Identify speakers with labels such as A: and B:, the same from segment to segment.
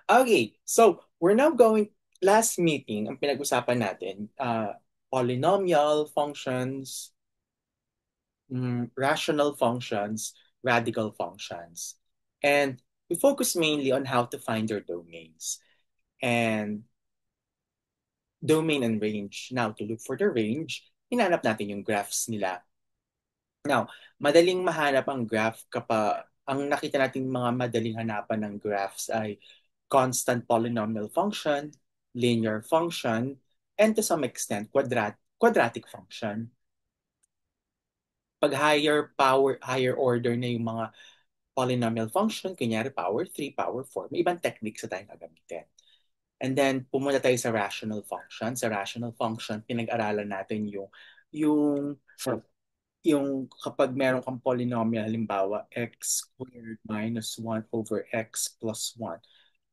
A: Okay, so we're now going, last meeting, ang pinag-usapan natin, polynomial functions, rational functions, radical functions. And we focus mainly on how to find their domains and domain and range. Now, to look for the range, hinanap natin yung graphs nila. Now, madaling mahanap ang graph kapag ang nakita natin mga madaling hanapan ng graphs ay constant polynomial function, linear function, and to some extent, quadratic function. Pag higher order na yung mga polynomial function, kunyari power 3, power 4, may ibang techniques na tayong gagamitin. And then, pumunta tayo sa rational function. Sa rational function, pinag-aralan natin yung yung kapag meron kang polynomial, halimbawa, x squared minus 1 over x plus 1,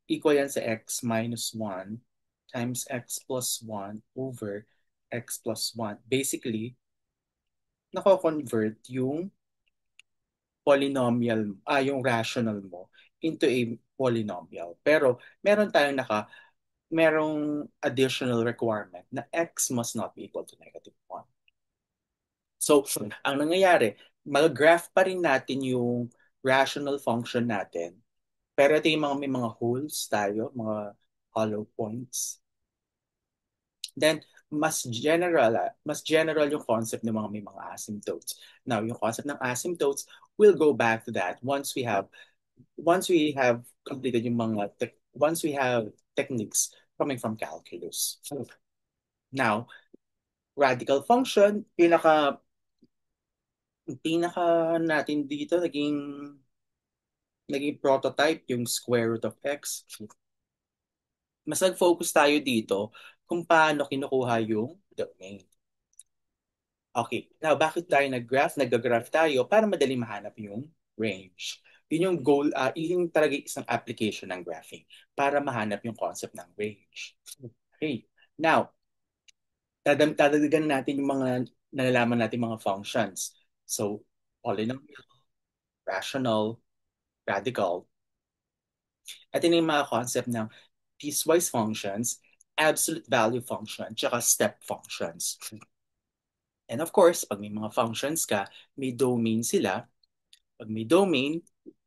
A: equal yan sa x minus 1 times x plus 1 over x plus 1. Basically, nako-convert yung polynomial, yung rational mo into a polynomial. Pero merong additional requirement na x must not be equal to -1. So, ang nangyayari, mag-graph pa rin natin yung rational function natin. Pero ito yung may mga holes tayo, mga hollow points. Then, mas general yung concept ng may mga asymptotes. Now, yung concept ng asymptotes, we'll go back to that once we have completed once we have techniques coming from calculus. Now, radical function, pinaka natin dito naging prototype yung square root of x. Mas nag-focus tayo dito kung paano kinukuha yung domain. Okay, now bakit tayo nag-graph? Nag-graph tayo para madali mahanap yung range. Yun yung goal, yun yung talaga isang application ng graphing para mahanap yung concept ng range. Okay, now, dadagdagan natin yung mga nalalaman natin mga functions. So, polynomial, rational, radical. Ito na yung mga concept ng piecewise functions, absolute value function, tsaka step functions. And of course, pag may mga functions ka, may domain sila. Pag may domain,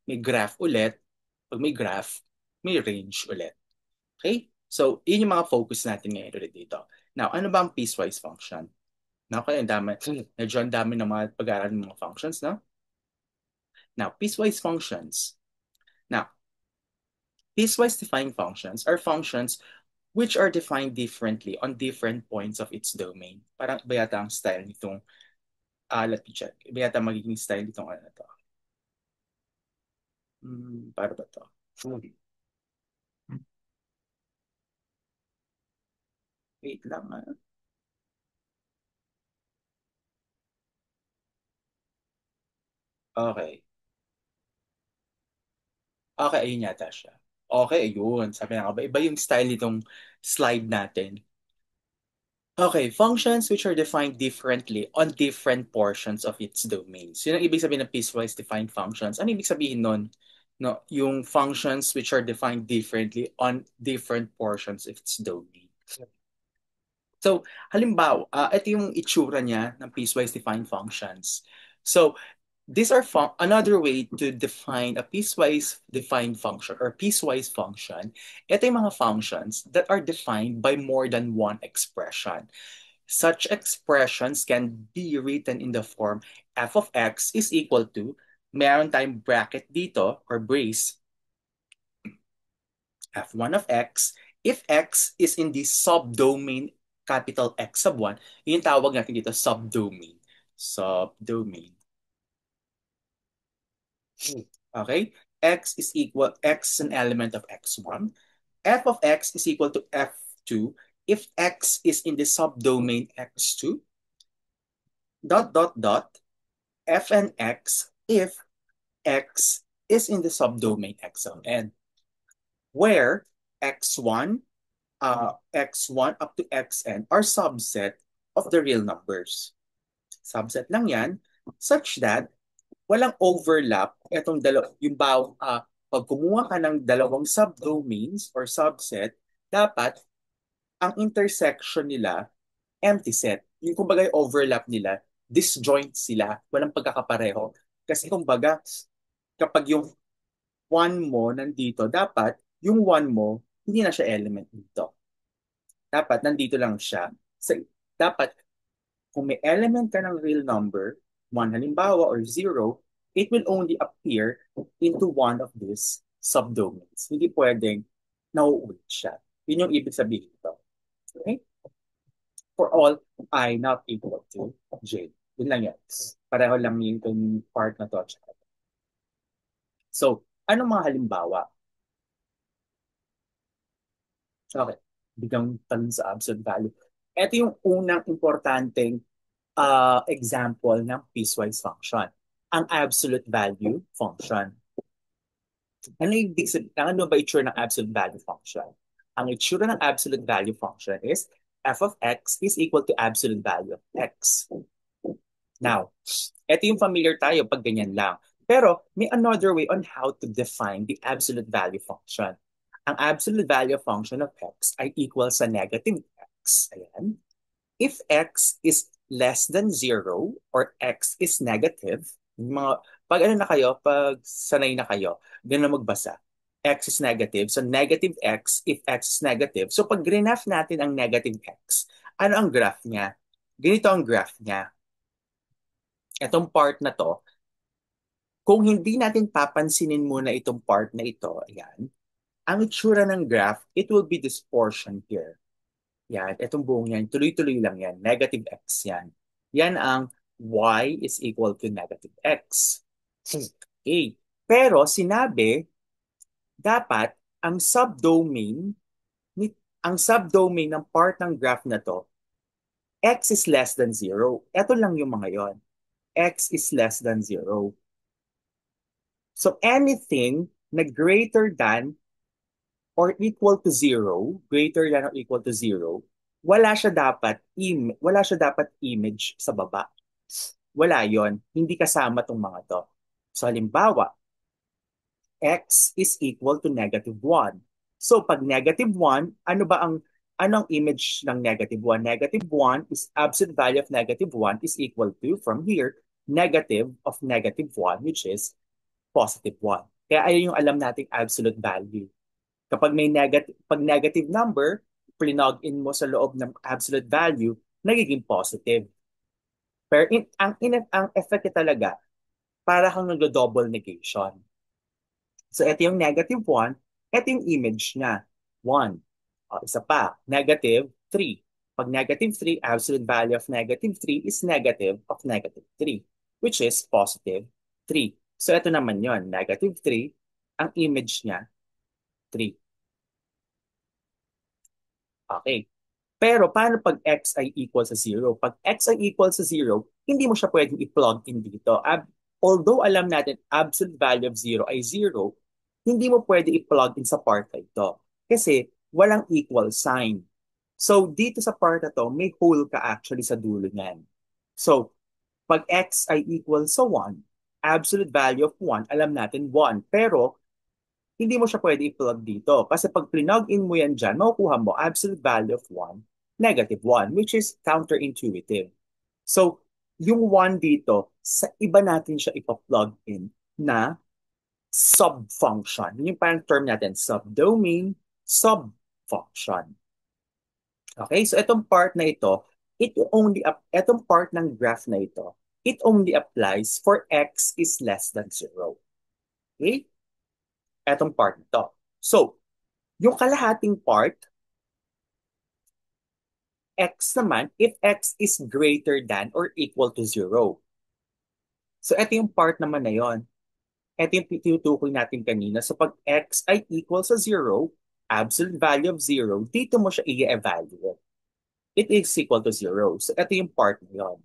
A: may graph ulit. Pag may graph, may range ulit. Okay? So, yun yung mga focus natin ngayon ulit dito. Now, ano ba ang piecewise function? Now, kaya medyo ang dami ng mga pag-aaral ng mga functions, no? Now, piecewise functions. Now, piecewise defined functions are functions which are defined differently on different points of its domain. Parang iba yata ang style nitong, let me check. Iba yata magiging style nitong ano to. Para ba to? Wait lang ah. Okay. Okay, ayun yata siya. Okay, ayun. Sabi na nga ba, iba yung style nitong slide natin. Okay, functions which are defined differently on different portions of its domains. Yun ang ibig sabihin ng piecewise defined functions. Ano ibig sabihin nun? No, yung functions which are defined differently on different portions of its domain. So, halimbawa, ito yung itsura niya ng piecewise defined functions. So, these are another way to define a piecewise defined function or piecewise function. Ito yung mga functions that are defined by more than one expression. Such expressions can be written in the form f of x is equal to, meron tayong bracket dito or brace, f1 of x, if x is in the subdomain capital X sub 1, yung tawag natin dito subdomain. Subdomain. Okay? X is an element of x1. F of x is equal to f2 if x is in the subdomain x2. Dot, dot, dot. F and x if x is in the subdomain x of n. Where x1, x1 up to xn are subset of the real numbers. Subset lang yan such that walang overlap itong Pag kumuha ka ng dalawang subdomains or subset, dapat ang intersection nila empty set. Yung kumbaga yung overlap nila, disjoint sila, walang pagkakapareho. Kasi kumbaga, kapag yung one mo nandito, dapat yung one mo, hindi na siya element dito. Dapat nandito lang siya. So, dapat kung may element ka ng real number, one halimbawa or zero, it will only appear into one of these subdomains. Hindi pwedeng nauulit siya. Yun yung ibig sabihin ito. Okay? For all I not equal to J. Yun lang yan. Pareho lang yung part na to. So, anong mga halimbawa? Okay. Biglang tanong sa absolute value. Ito yung unang importanteng example ng piecewise function. Ang absolute value function. Ano yung ibig sabihin? Ano ba itsura ng absolute value function? Ang itsura ng absolute value function is f of x is equal to absolute value of x. Now, ito yung familiar tayo pag ganyan lang. Pero may another way on how to define the absolute value function. Ang absolute value function of x ay equal sa negative x. Ayan. If x is less than 0 or x is negative, mga, pag ano na kayo, pag sanay na kayo, ganun magbasa. X is negative. So negative x if x is negative. So pag graph natin ang negative x, ano ang graph niya? Ganito ang graph niya. Itong part na to, kung hindi natin papansinin muna itong part na ito, ayan, ang itsura ng graph, it will be this portion here. Yan, itong buong yan, tuloy-tuloy lang yan. Negative x yan. Yan ang y is equal to negative x. Okay. Pero sinabi, dapat ang subdomain, ang subdomain ng part ng graph na to, x is less than 0. Ito lang yung mga yon. X is less than 0. So anything na greater than or equal to 0, greater than or equal to 0, wala siya dapat image sa baba. Wala 'yon, hindi kasama tong mga to. So halimbawa, x is equal to negative 1. So pag negative 1, anong image ng negative 1? Negative 1 is absolute value of negative 1 is equal to, from here, negative of negative 1, which is positive 1. Kaya ayun yung alam nating absolute value. Kapag pag negative number, plug in mo sa loob ng absolute value, nagiging positive. Pero ang effect talaga, para kang nag-double negation. So ito yung negative 1, ito yung image niya, 1. O, isa pa, negative 3. Pag negative 3, absolute value of negative 3 is negative of negative 3, which is positive 3. So ito naman yon, negative 3, ang image niya, 3. Okay. Pero paano pag x ay equal sa 0? Pag x ay equal sa 0, hindi mo siya pwedeng i-plug in dito. Although alam natin absolute value of 0 ay 0, hindi mo pwede i-plug in sa part na ito. Kasi walang equal sign. So dito sa part na to, may hole ka actually sa dulo niyan. So pag x ay equal sa 1, absolute value of 1, alam natin 1. Pero hindi mo siya pwede i-plug dito. Kasi pag plug in mo yan dyan, makukuha mo absolute value of 1, negative 1, which is counterintuitive. So, yung 1 dito, sa iba natin siya ipa-plug in na sub-function. Yun yung parang term natin, subdomain, sub-function. Okay, so itong part na ito, itong part ng graph na ito, it only applies for x is less than 0. Okay? Etong part nito. So, yung kalahating part, x naman, if x is greater than or equal to 0. So, ito yung part naman na yon. Ito yung tinutukoy natin kanina. So, pag x ay equal sa 0, absolute value of 0, dito mo siya i-evaluate. It is equal to 0. So, ito yung part na yon.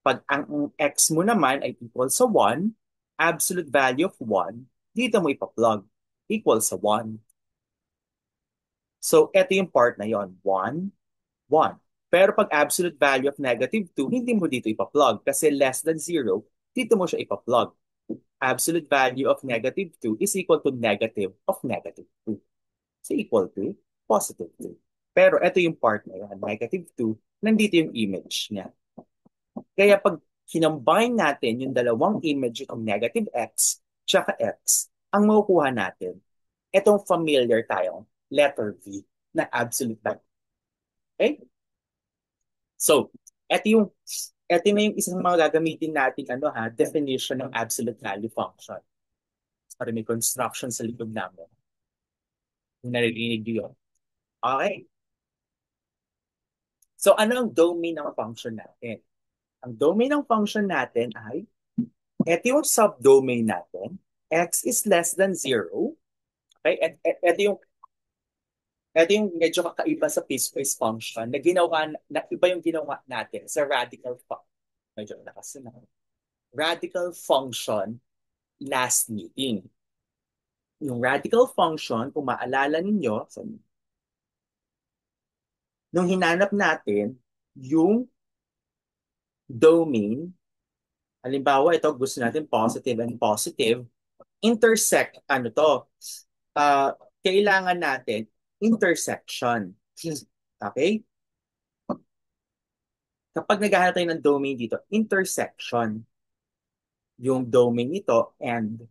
A: Pag ang x mo naman ay equal sa 1, absolute value of 1, dito mo ipa-plug. Equal sa 1. So, ito yung part na yon. 1, 1. Pero pag absolute value of negative 2, hindi mo dito ipa-plug kasi less than 0, dito mo siya ipa-plug. Absolute value of negative 2 is equal to negative of negative 2. So equal to positive 2. Pero ito yung part na yan, negative 2, nandito yung image niya. Kaya pag kinambine natin yung dalawang image ng negative x tsaka x, ang makukuha natin, itong familiar tayong letter V na absolute value. Okay? So, ito yung ito na yung isang mga gagamitin natin definition ng absolute value function. Para may construction sa likod namin. Kung naririnig niyo yun. Okay. So, ano ang domain ng function natin? Ang domain ng function natin ay ito yung subdomain natin. X is less than 0. Okay? Ito yung medyo kakaiba sa piecewise function na ginawa, na iba yung ginawa natin sa radical function. Medyo lakas na. Radical function last meeting. Yung radical function, kung maalala ninyo, nung hinanap natin yung domain, halimbawa ito gusto natin positive and positive, intersect, uh, kailangan natin intersection. Okay? Kapag naghahanap tayo ng domain dito, intersection, yung domain nito and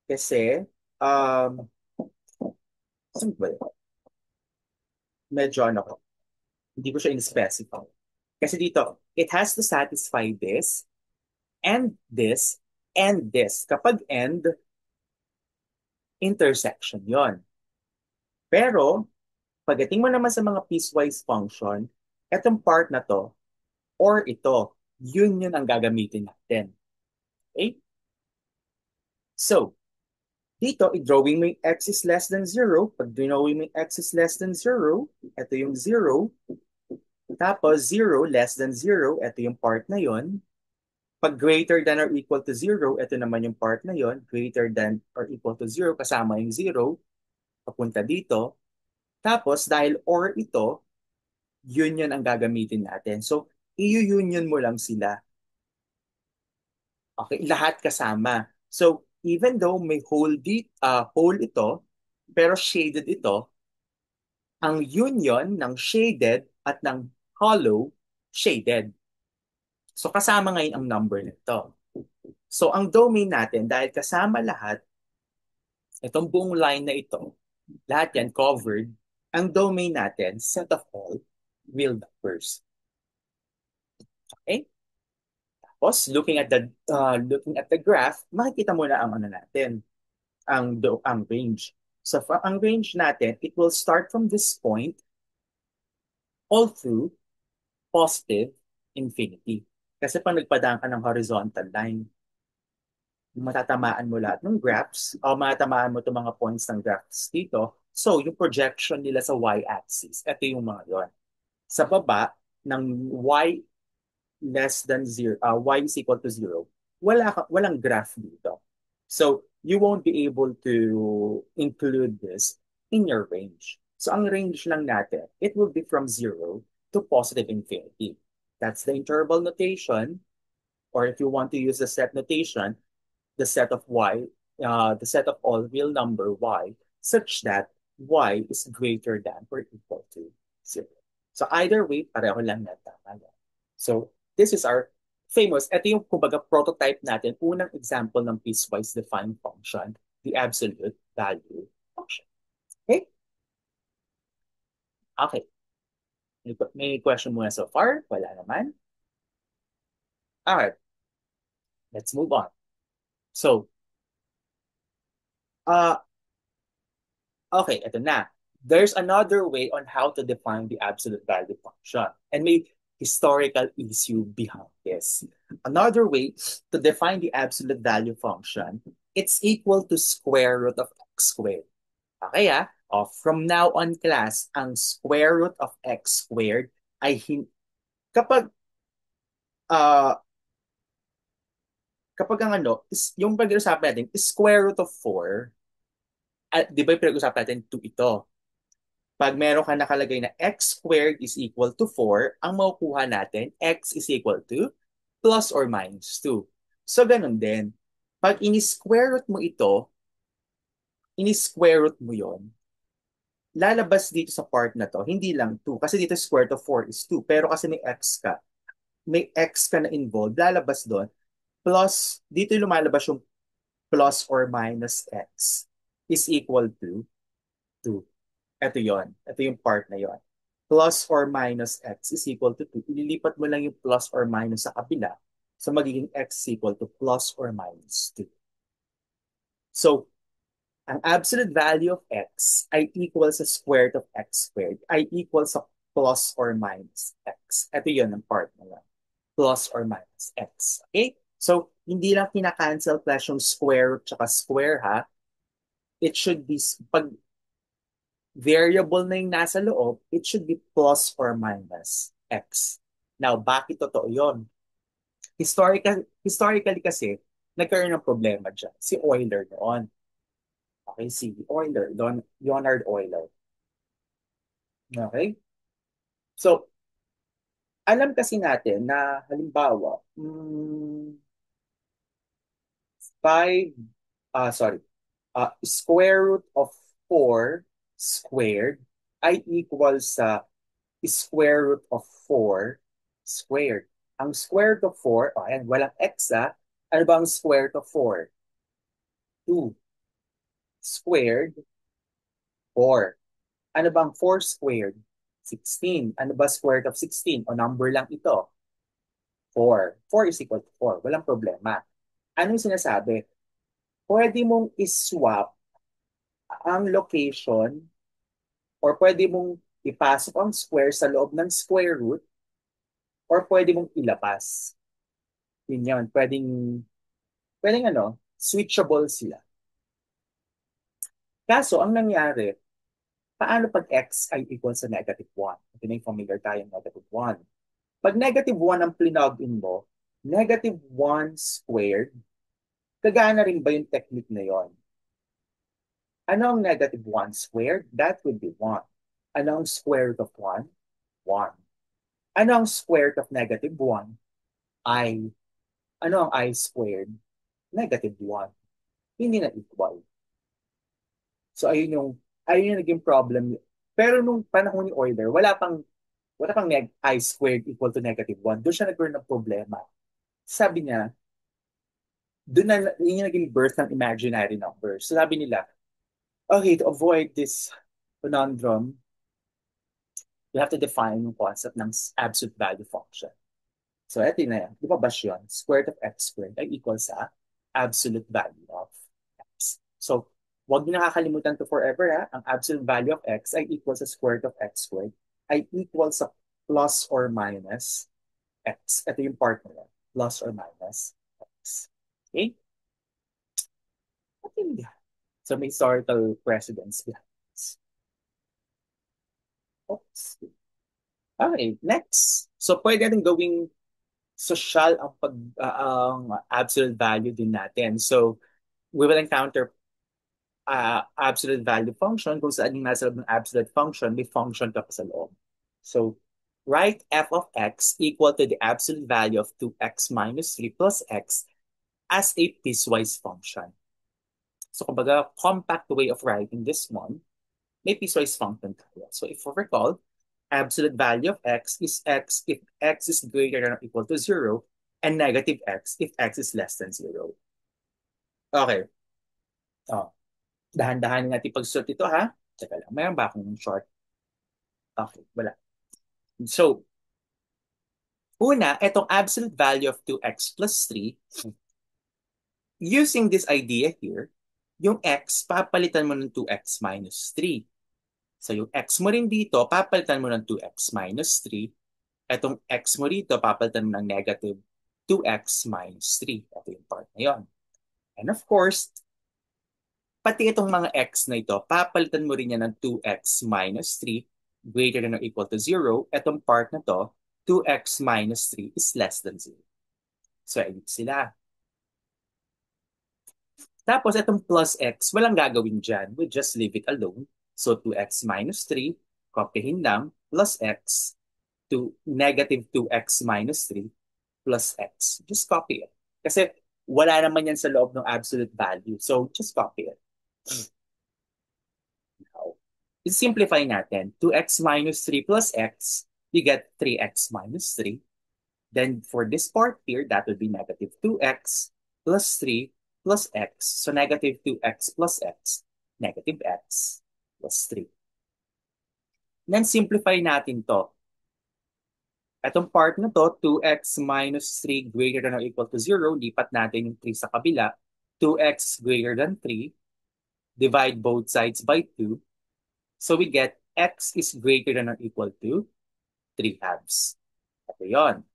A: kasi, saan ba yun? Medyo hindi ko siya in-specify. Kasi dito, it has to satisfy this, and this, and this. Kapag and, intersection yon. Pero, pagdating mo naman sa mga piecewise function, etong part na to, or ito, yun ang gagamitin natin. Okay? So, dito, i-drawing mo yung x is less than 0. Pag drawing mo yung x is less than 0, ito yung 0. Tapos 0 less than 0, ito yung part na yon. Pag greater than or equal to 0, ito naman yung part na yon. Greater than or equal to 0, kasama yung 0, papunta dito. Tapos dahil or ito, yun ang gagamitin natin. So, i-union mo lang sila. Okay, lahat kasama. So, even though may hole ito, pero shaded ito, ang union ng shaded at ng hollow, shaded. So, kasama ngayon ang number nito. So, ang domain natin, dahil kasama lahat, itong buong line na ito, lahat yan covered, ang domain natin, set of all real numbers. Okay? Tapos, looking at the graph, makikita mo na ang natin, ang range. So, ang range natin, it will start from this point all through positive infinity. Kasi pag nagpadaan ka ng horizontal line, matatamaan mo lahat ng graphs o matatamaan mo itong mga points ng graphs dito. So, yung projection nila sa y-axis, ito yung mga yon. Sa baba, ng y less than 0, y is equal to 0, walang graph dito. So, you won't be able to include this in your range. So, ang range lang natin, it will be from 0 to positive infinity. That's the interval notation, or if you want to use the set notation, the set of the set of all real number y, such that y is greater than or equal to 0. So either way, pareho lang na tama yan. So this is our ito yung kumbaga prototype natin, unang example ng piecewise defined function, the absolute value function. Okay? Okay. May question muna so far? Wala naman? Alright. Let's move on. So, uh, okay, ito na. There's another way on how to define the absolute value function. And may historical issue behind this. Another way to define the absolute value function, it's equal to square root of x squared. Okay from now on class, ang square root of x squared ay kapag uh, kapag ang yung pag-uusapan natin, square root of 4, at di ba yung pag-uusapan natin 2 ito? Pag meron ka nakalagay na x squared is equal to 4, ang makukuha natin, x is equal to plus or minus 2. So, ganun din. Pag ini-square root mo ito, ini-square root mo yon, lalabas dito sa part na to, hindi lang 2. Kasi dito square root of 4 is 2. Pero kasi may x ka na involved, lalabas doon. Plus, dito lumalabas yung plus or minus x is equal to 2. Ito yon. Ito yung part na yon. Plus or minus x is equal to 2. Ililipat mo lang yung plus or minus sa kabila. So magiging x is equal to plus or minus 2. So, ang absolute value of x ay equal sa square root of x squared ay equal sa plus or minus x. Ito yun ang part na lang. Plus or minus x. Okay? So, hindi lang kinakancel class yung square root tsaka square ha. It should be, pag variable na yung nasa loob, it should be plus or minus x. Now, bakit totoo yun? Historically kasi, nagkaroon ng problema dyan. Si Euler noon. Okay, si Euler, Leonhard Euler. Okay? So, alam kasi natin na halimbawa, 5, sorry, square root of 4 squared ay equal sa square root of 4 squared. Ang square root of 4, ayan, walang x ano ba ang square root of 4? 2 squared, 4. Ano bang 4 squared? 16. Ano ba square root of 16? O number lang ito. 4. 4 is equal to 4. Walang problema. Anong sinasabi? Pwede mong iswap ang location or pwede mong ipasok ang square sa loob ng square root or pwede mong ilabas. Yun yun. Pwedeng switchable sila. Kaso, ang nangyari, paano pag x ay equal sa negative 1? Ito na yung familiar tayo negative 1. Pag negative 1 ang plug-in mo, negative 1 squared, kagana rin ba yung technique na yon? Ano ang negative 1 squared? That would be 1. Ano ang square root of 1? 1. Ano ang square root of negative 1? I. Ano ang I squared? Negative 1. Hindi na equal. So ayun yung naging problem. Pero nung panahon ni Euler, wala pang I squared equal to negative 1. Doon siya nagkaroon ng problema. Sabi niya, doon na yun yung naging birth ng imaginary numbers. So sabi nila, okay, to avoid this conundrum, we have to define yung concept ng absolute value function. So eto na yan. Di ba bash yun? Square root of x squared ay equal sa absolute value of x. So, huwag niyo nakakalimutan to forever ha. Ang absolute value of x ay equal sa square root of x squared ay equal sa plus or minus x. Ito yung part na yan. Plus or minus x. Okay? Okay. So, may historical precedence behind this. Oops. Okay, next. So, pwede natin gawing social ang absolute value din natin. So, we will encounter absolute value function kung saan yung nasa loob ng absolute function, may function ka pa sa loob. So, write f of x equal to the absolute value of 2x minus 3 plus x as a piecewise function. So, kumbaga, compact way of writing this one, may piecewise function tayo. So, if you recall, absolute value of x is x if x is greater than or equal to 0 and negative x if x is less than 0. Okay. Oh, dahan-dahan natin pag-sort ito ha. Teka lang, mayroon ba akong short? Okay, wala. So, una, itong absolute value of 2x plus 3, using this idea here, yung x, papalitan mo ng 2x minus 3. So, yung x mo rin dito, papalitan mo ng 2x minus 3. Itong x mo dito, papalitan mo ng negative 2x minus 3. Ito yung part na yun. And of course, pati itong mga x na ito, papalitan mo rin yan ng 2x minus 3 greater than or equal to 0. Itong part na to, 2x minus 3 is less than 0. So, edit sila. Tapos, itong plus x, walang gagawin dyan. We just leave it alone. So, 2x minus 3, copyhin lang, plus x to negative 2x minus 3 plus x. Just copy it. Kasi Wala naman yan sa loob ng absolute value. So, just copy it. Now, simplify natin. 2x minus 3 plus x, you get 3x minus 3. Then for this part here, that would be negative 2x plus 3 plus x. So negative 2x plus x, negative x plus 3. Then simplify natin to. Itong part na to, 2x minus 3 greater than or equal to 0, lipat natin yung 3 sa kabila. 2x greater than 3, divide both sides by 2. So we get x is greater than or equal to 3 halves. Ito yun.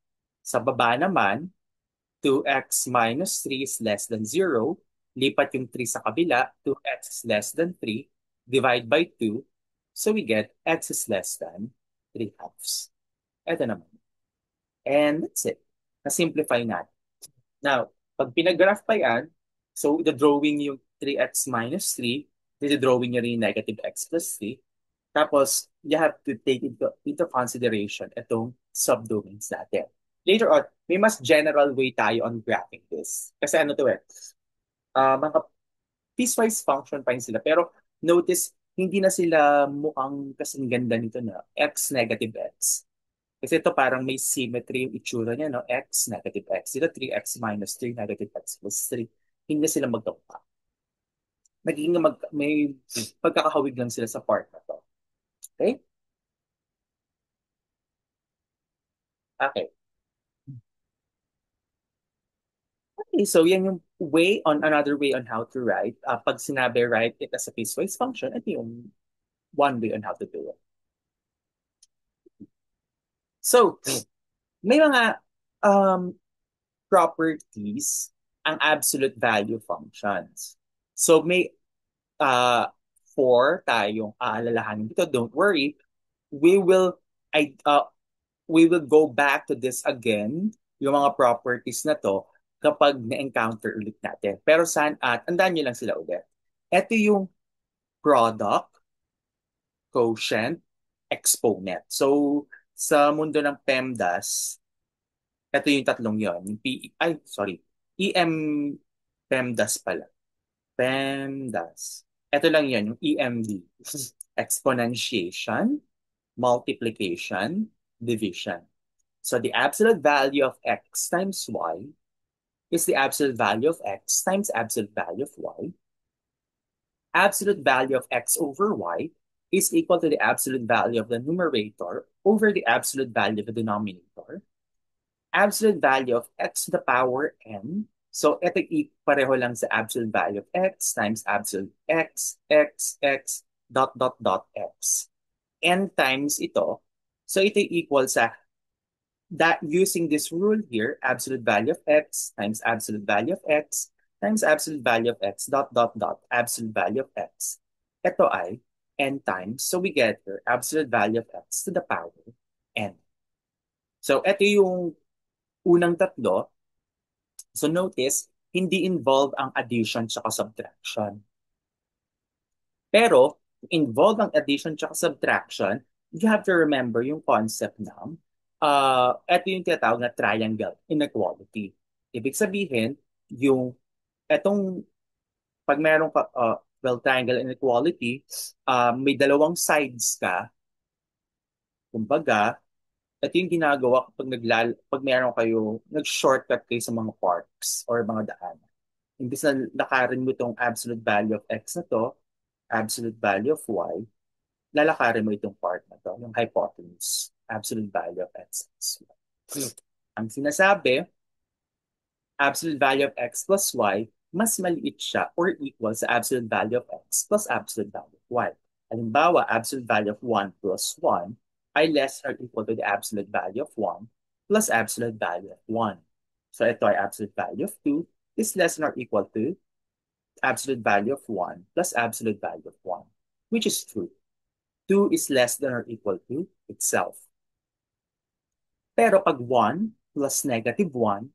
A: Sa baba naman, 2x minus 3 is less than 0. Lipat yung 3 sa kabila, 2x is less than 3. Divide by 2. So we get x is less than 3 halves. Ito naman. And that's it. Na-simplify natin. Now, pag pinag-graph pa yan, so the drawing yung 3x minus 3, drawing nyo rin yung negative x plus 3. Tapos, you have to take into consideration itong subdomains natin. Later on, may mas general way tayo on graphing this. Kasi ano to mga piecewise function pa rin sila. Pero notice, hindi na sila mukhang kasing ganda nito na x negative x. Kasi ito parang may symmetry yung itsura niya, no? X negative x. Dito 3x minus 3 negative x plus 3. Hindi na sila magkakapa. May pagkakahawig lang sila sa part na to. Okay? Okay. Okay, so yan yung another way on how to write. Pag sinabi write it as a piecewise function, ito yung one way on how to do it. So, may mga um, properties ang absolute value functions. So, may four tayong aalalahanin dito. Don't worry. We will I we will go back to this again, yung mga properties na to, kapag na-encounter ulit natin. Pero tandaan nyo lang sila ulit. Ito yung product, quotient, exponent. So, sa mundo ng PEMDAS, ito yung tatlong yon. Yung EM PEMDAS pala. PEMDAS. Ito lang yan, yung EMD. Exponentiation, multiplication, division. So the absolute value of x times y is the absolute value of x times absolute value of y. Absolute value of x over y is equal to the absolute value of the numerator over the absolute value of the denominator. Absolute value of x to the power n. So ito pareho lang sa absolute value of x times absolute x, dot, dot, dot, x. N times ito. So ito equal sa that using this rule here, absolute value of x times absolute value of x times absolute value of x dot dot dot absolute value of x. Ito ay n times. So we get here absolute value of x to the power n. So ito yung unang tatlo. So notice, hindi involve ang addition tsaka subtraction. Pero, involve ang addition tsaka subtraction, you have to remember yung concept ng ito yung tinatawag na triangle inequality. Ibig sabihin, etong pag meron ka, triangle inequality, may dalawang sides ka, kumbaga, ito yung ginagawa pag meron kayo, nag-shortcut kayo sa mga parks or mga daan. Imbis na lakarin mo itong absolute value of x na to, absolute value of y, lalakarin mo itong part na to, yung hypotenuse, absolute value of x plus y. Ang sinasabi, absolute value of x plus y, mas maliit siya or equal sa absolute value of x plus absolute value of y. Halimbawa, absolute value of 1 plus 1 ay less or equal to the absolute value of 1 plus absolute value of 1. So ito ay absolute value of 2 is less than or equal to absolute value of 1 plus absolute value of 1, which is true. 2 is less than or equal to itself. Pero pag 1 plus negative 1,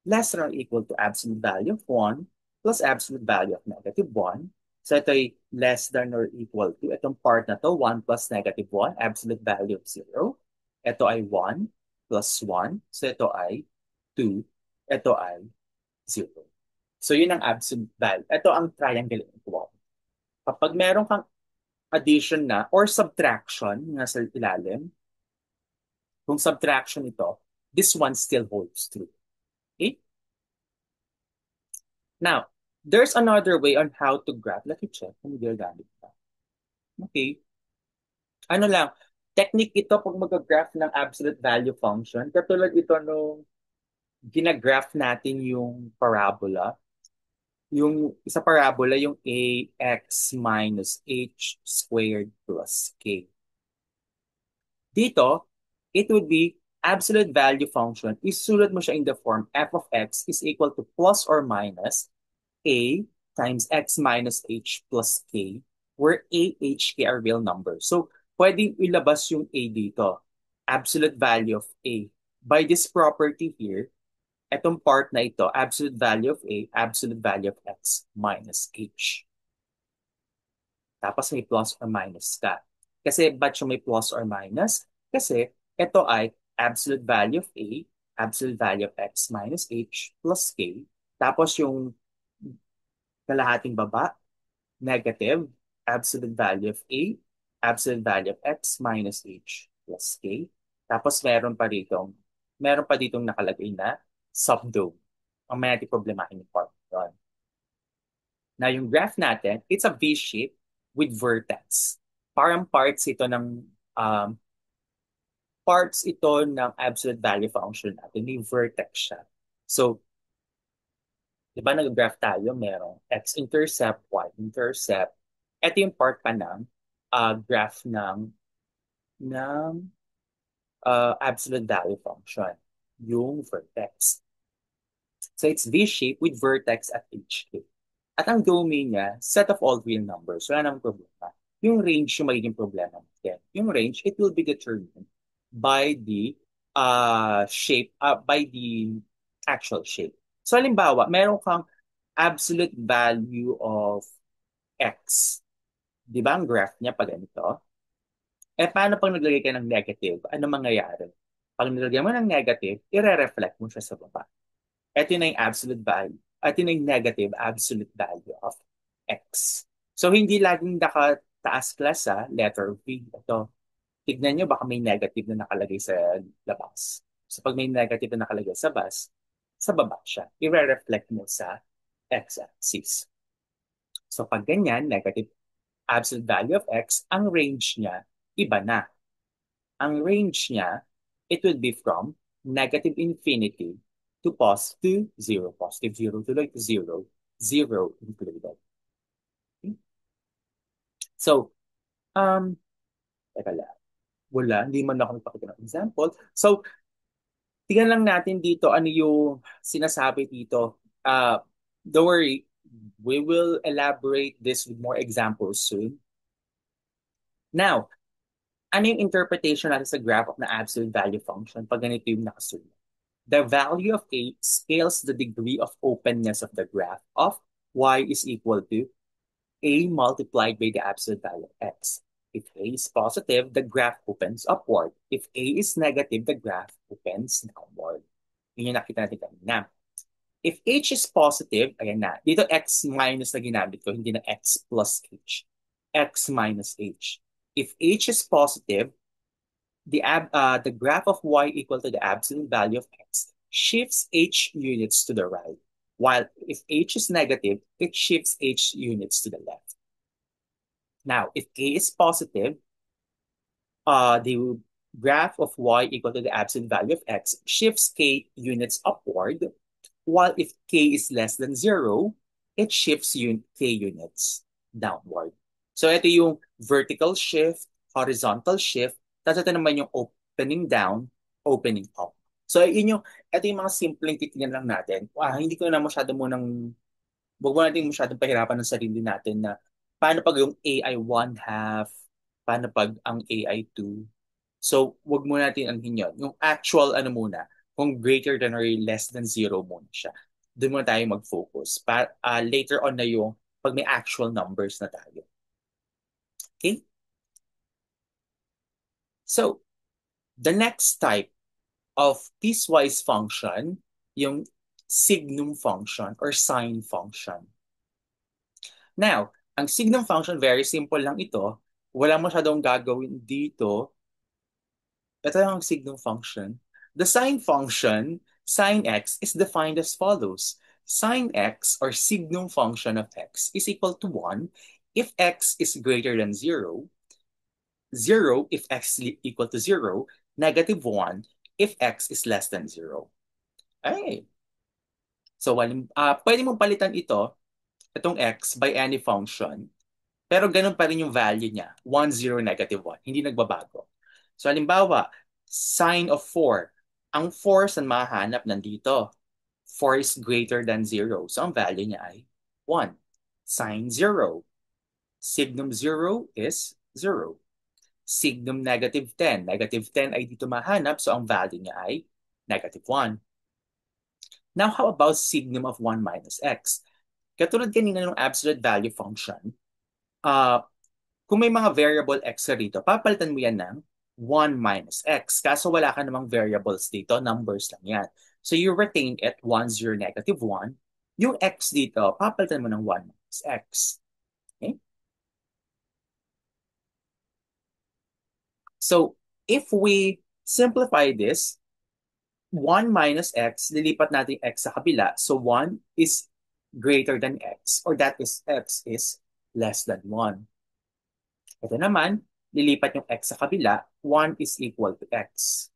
A: less than or equal to absolute value of 1 plus absolute value of negative 1. So ito ay less than or equal to, itong part na to, 1 plus negative 1, absolute value of 0. Ito ay 1 plus 1. So ito ay 2. Ito ay 0. So, yun ang absolute value. Ito ang triangle inequality. Kapag meron kang addition na or subtraction na sa ilalim, kung subtraction ito, this one still holds true. Okay? Now, there's another way on how to graph. Let me check kung ginagamit pa. Okay. Ano lang, technique ito pag mag-graph ng absolute value function. Katulad ito nung ginagraph natin yung parabola. Yung isa parabola, yung ax minus h squared plus k. Dito, it would be absolute value function. Isulat mo siya in the form f of x is equal to plus or minus a times x minus h plus k, where a, h, k are real numbers. So, pwedeng ilabas yung a dito. Absolute value of a. By this property here, etong part na ito, absolute value of a, absolute value of x minus h. Tapos may plus or minus ka. Kasi ba't siya may plus or minus? Kasi ito ay absolute value of a, absolute value of x minus h plus k. Tapos yung kalahating baba, negative, absolute value of a, absolute value of x minus h plus k. Tapos meron pa ditong nakalagay na subdome. Ang may natin problemahin yung part doon. Na yung graph natin, it's a V-shape with vertex. Parang um, parts ito ng absolute value function natin. May vertex siya. So, di ba nag-graph tayo, merong x-intercept, y-intercept. Ito yung part pa ng graph ng absolute value function, yung vertex. So it's V-shaped with vertex at HK. At ang domain niya, set of all real numbers. Wala namang problema. Yung range yung magiging problema natin. Yung range, it will be determined by the by the actual shape. So halimbawa, meron kang absolute value of x. Di ba ang graph niya pag ganito? Eh, paano pag naglagay ka ng negative? Ano mangyayari? Pag nilagay mo ng negative, i-reflect mo siya sa baba. Ito na yung absolute value. Ito na yung negative absolute value of x. So, hindi laging nakataas class sa letter V. Ito, tignan nyo, baka may negative na nakalagay sa labas. So, pag may negative na nakalagay sa baba siya. I-reflect mo sa x-axis. So, pag ganyan, negative absolute value of x, ang range niya, iba na. Ang range niya, it would be from negative infinity to positive 0. Positive 0 to like 0. 0 included. Okay? So, um, teka lang. Wala, hindi man ako nagpakita ng example. So, tingnan lang natin dito ano yung sinasabi dito. Don't worry, we will elaborate this with more examples soon. Now, ano yung interpretation natin sa graph of na absolute value function pag ganito yung nakasulat? The value of A scales the degree of openness of the graph of y is equal to A multiplied by the absolute value of x. If A is positive, the graph opens upward. If A is negative, the graph opens downward. Yun yung nakita natin kanina. If h is positive, ayan na. Dito x minus na ginamit ko, hindi na x plus h. X minus h. If h is positive, the graph of y equal to the absolute value of x shifts h units to the right, while if h is negative, it shifts h units to the left. Now, if k is positive, the graph of y equal to the absolute value of x shifts k units upward, while if k is less than 0, it shifts k units downward. So ito yung vertical shift, horizontal shift, tapos ito naman yung opening down, opening up. So ito yung mga simpleng titingnan lang natin. Hindi ko na masyado wag mo natin masyadong pahirapan ng sarili natin na paano pag yung A ay 1/2, paano pag ang A ay 2. So, wag mo natin anuhin yun. Yung actual muna, kung greater than or less than 0 muna siya. Doon muna tayo mag-focus. Later on na yung pag may actual numbers na tayo. Okay? So, the next type of piecewise function, yung signum function or sine function. Now, ang signum function, very simple lang ito. Wala masyadong gagawin dito. Ito yung signum function. The sine function, sine x, is defined as follows. Sine x, or signum function of x, is equal to 1 if x is greater than 0, 0 if x is equal to 0, negative 1 if x is less than 0. Okay. So, pwede mong palitan itong x, by any function. Pero ganun pa rin yung value niya. 1, 0, negative 1. Hindi nagbabago. So, halimbawa, sine of 4. Ang 4 saan mahanap nandito? 4 is greater than 0. So, ang value niya ay 1. Sine 0. Signum 0 is 0. Signum negative 10. Negative 10 ay dito mahanap. So, ang value niya ay negative 1. Now, how about signum of 1 minus x? Katulad kanina ng absolute value function, kung may mga variable x na rito, papalitan mo yan ng 1 minus x. Kaso wala ka namang variables dito, numbers lang yan. So you retain it 1, 0, negative 1. Yung x dito, papalitan mo ng 1 minus x. Okay? So if we simplify this, 1 minus x, lilipat natin x sa kabila. So 1 is greater than x, or that is x is less than 1. Ito naman, lilipat yung x sa kabila, 1 is equal to x.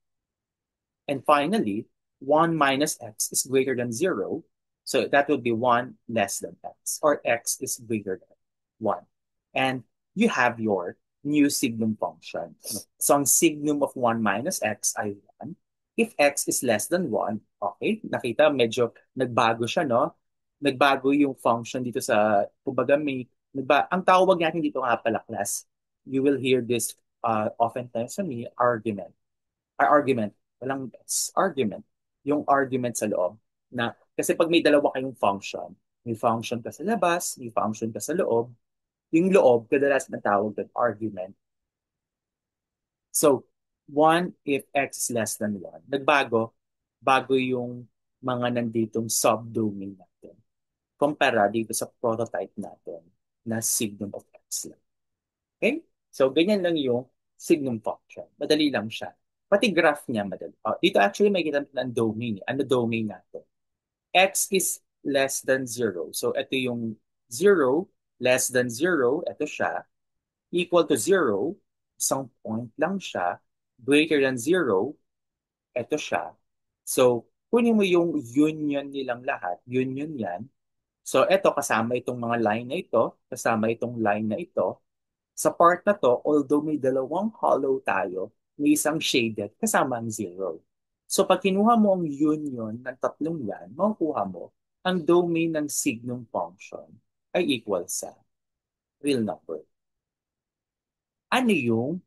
A: And finally, 1 minus x is greater than 0, so that would be 1 less than x, or x is greater than 1. And you have your new signum function. So ang signum of 1 minus x ay 1. If x is less than 1, okay, nakita medyo nagbago siya, no? Nagbago yung function dito sa, kumbaga ang tawag natin dito nga pala, class, you will hear this oftentimes sa me, argument. Argument, walang argument. Yung argument sa loob. Kasi pag may dalawa kayong function, may function ka sa labas, may function ka sa loob, yung loob, kadalasan na tawag doon, argument. So, 1 if x is less than 1. Nagbago, bago yung mga nanditong subdomain natin. Kumpara dito sa prototype natin na signum of x lang. Okay? So, ganyan lang yung signum function. Madali lang siya. Pati graph niya madali. Dito actually may kita ng domain. Ano domain natin? X is less than 0. So, ito yung 0, less than 0, ito siya. Equal to 0, isang point lang siya. Greater than 0, ito siya. So, kunin mo yung union nilang lahat. Union yan. So, ito kasama itong mga line na ito. Kasama itong line na ito. Sa part na to, although may dalawang hollow tayo, may isang shaded kasama ang 0. So pag kinuha mo ang union ng tatlong yan, makukuha mo ang domain ng signum function ay equal sa real number. Ano yung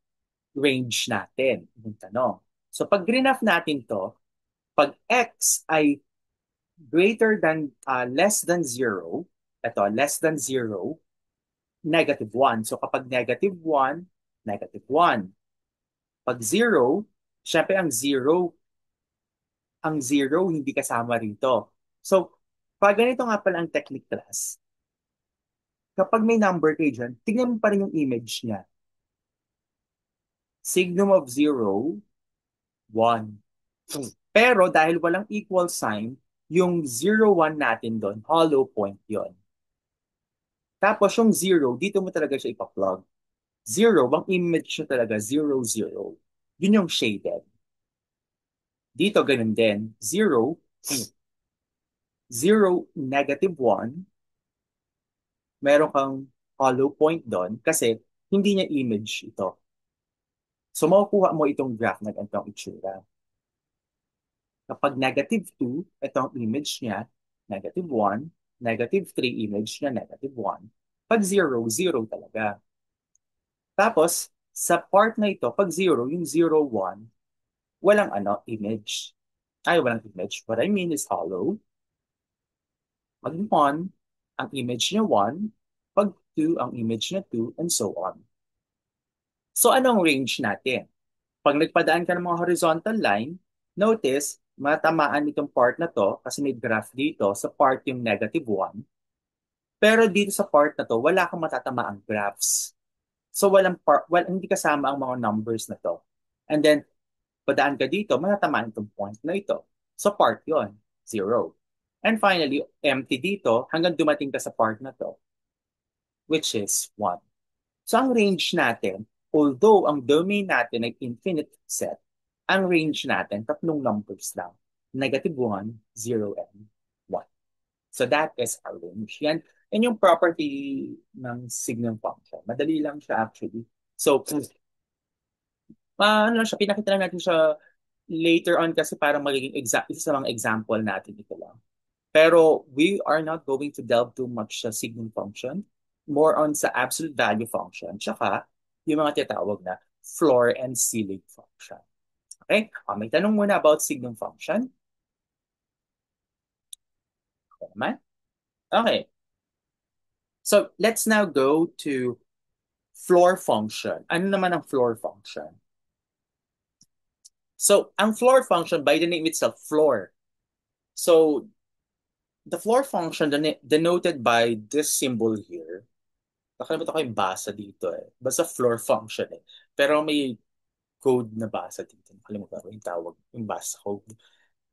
A: range natin? Yung tanong. So pag graph natin to, pag x ay greater than, less than 0, ito, less than 0, negative 1. So kapag negative 1, negative 1. Pag 0, syempre ang 0 hindi kasama rito. So, pag ganito nga pala ang technique, class, kapag may number kayo dyan, tingnan mo pa rin yung image niya. Signum of 0, 1. Pero dahil walang equal sign, yung 0, 1 natin doon, hollow point yon. Tapos yung 0, dito mo talaga siya ipa-plug. 0, ang image niya talaga, 0, 0. Yun yung shaded. Dito, ganun din. 0, 0, negative 1. Meron kang hollow point doon kasi hindi niya image ito. So, makukuha mo itong graph na ganitong itsura. Kapag negative 2, ito ang image niya, negative 1, negative 3, image niya, negative 1. Pag 0, 0 talaga. Tapos, sa part na ito, pag 0, yung 0, 1, walang image. Walang image. What I mean is hollow. Pag 1, ang image niya 1. Pag 2, ang image niya 2, and so on. So, anong range natin? Pag nagpadaan ka ng mga horizontal line, notice, matamaan itong part na to kasi may graph dito sa part yung -1. Pero dito sa part na to, wala kang matatamaang graphs. So hindi kasama ang mga numbers na to. And then, padaan ka dito, matatamaan itong point na ito. So part yon 0. And finally, empty dito hanggang dumating ka sa part na to, which is 1. So ang range natin, although ang domain natin ay infinite set, ang range natin, tatlong numbers lang. -1, 0, and 1. So that is our range. Yan yung property ng signum function. Madali lang siya actually. So, ano lang siya, pinakita lang natin siya later on kasi para magiging isa sa mga example natin ito lang. Pero we are not going to delve too much sa signum function. More on sa absolute value function. Tsaka yung mga tinatawag na floor and ceiling function. Okay? May tanong muna about signum function. Okay naman? Okay. So let's now go to floor function. Ano naman ang floor function? So ang floor function, by the name itself, floor. So the floor function denoted by this symbol here, nakalimutan ko yung basa dito eh. Basta floor function eh. Pero may code na basa dito. Nakalimutan ko yung tawag, yung basa code.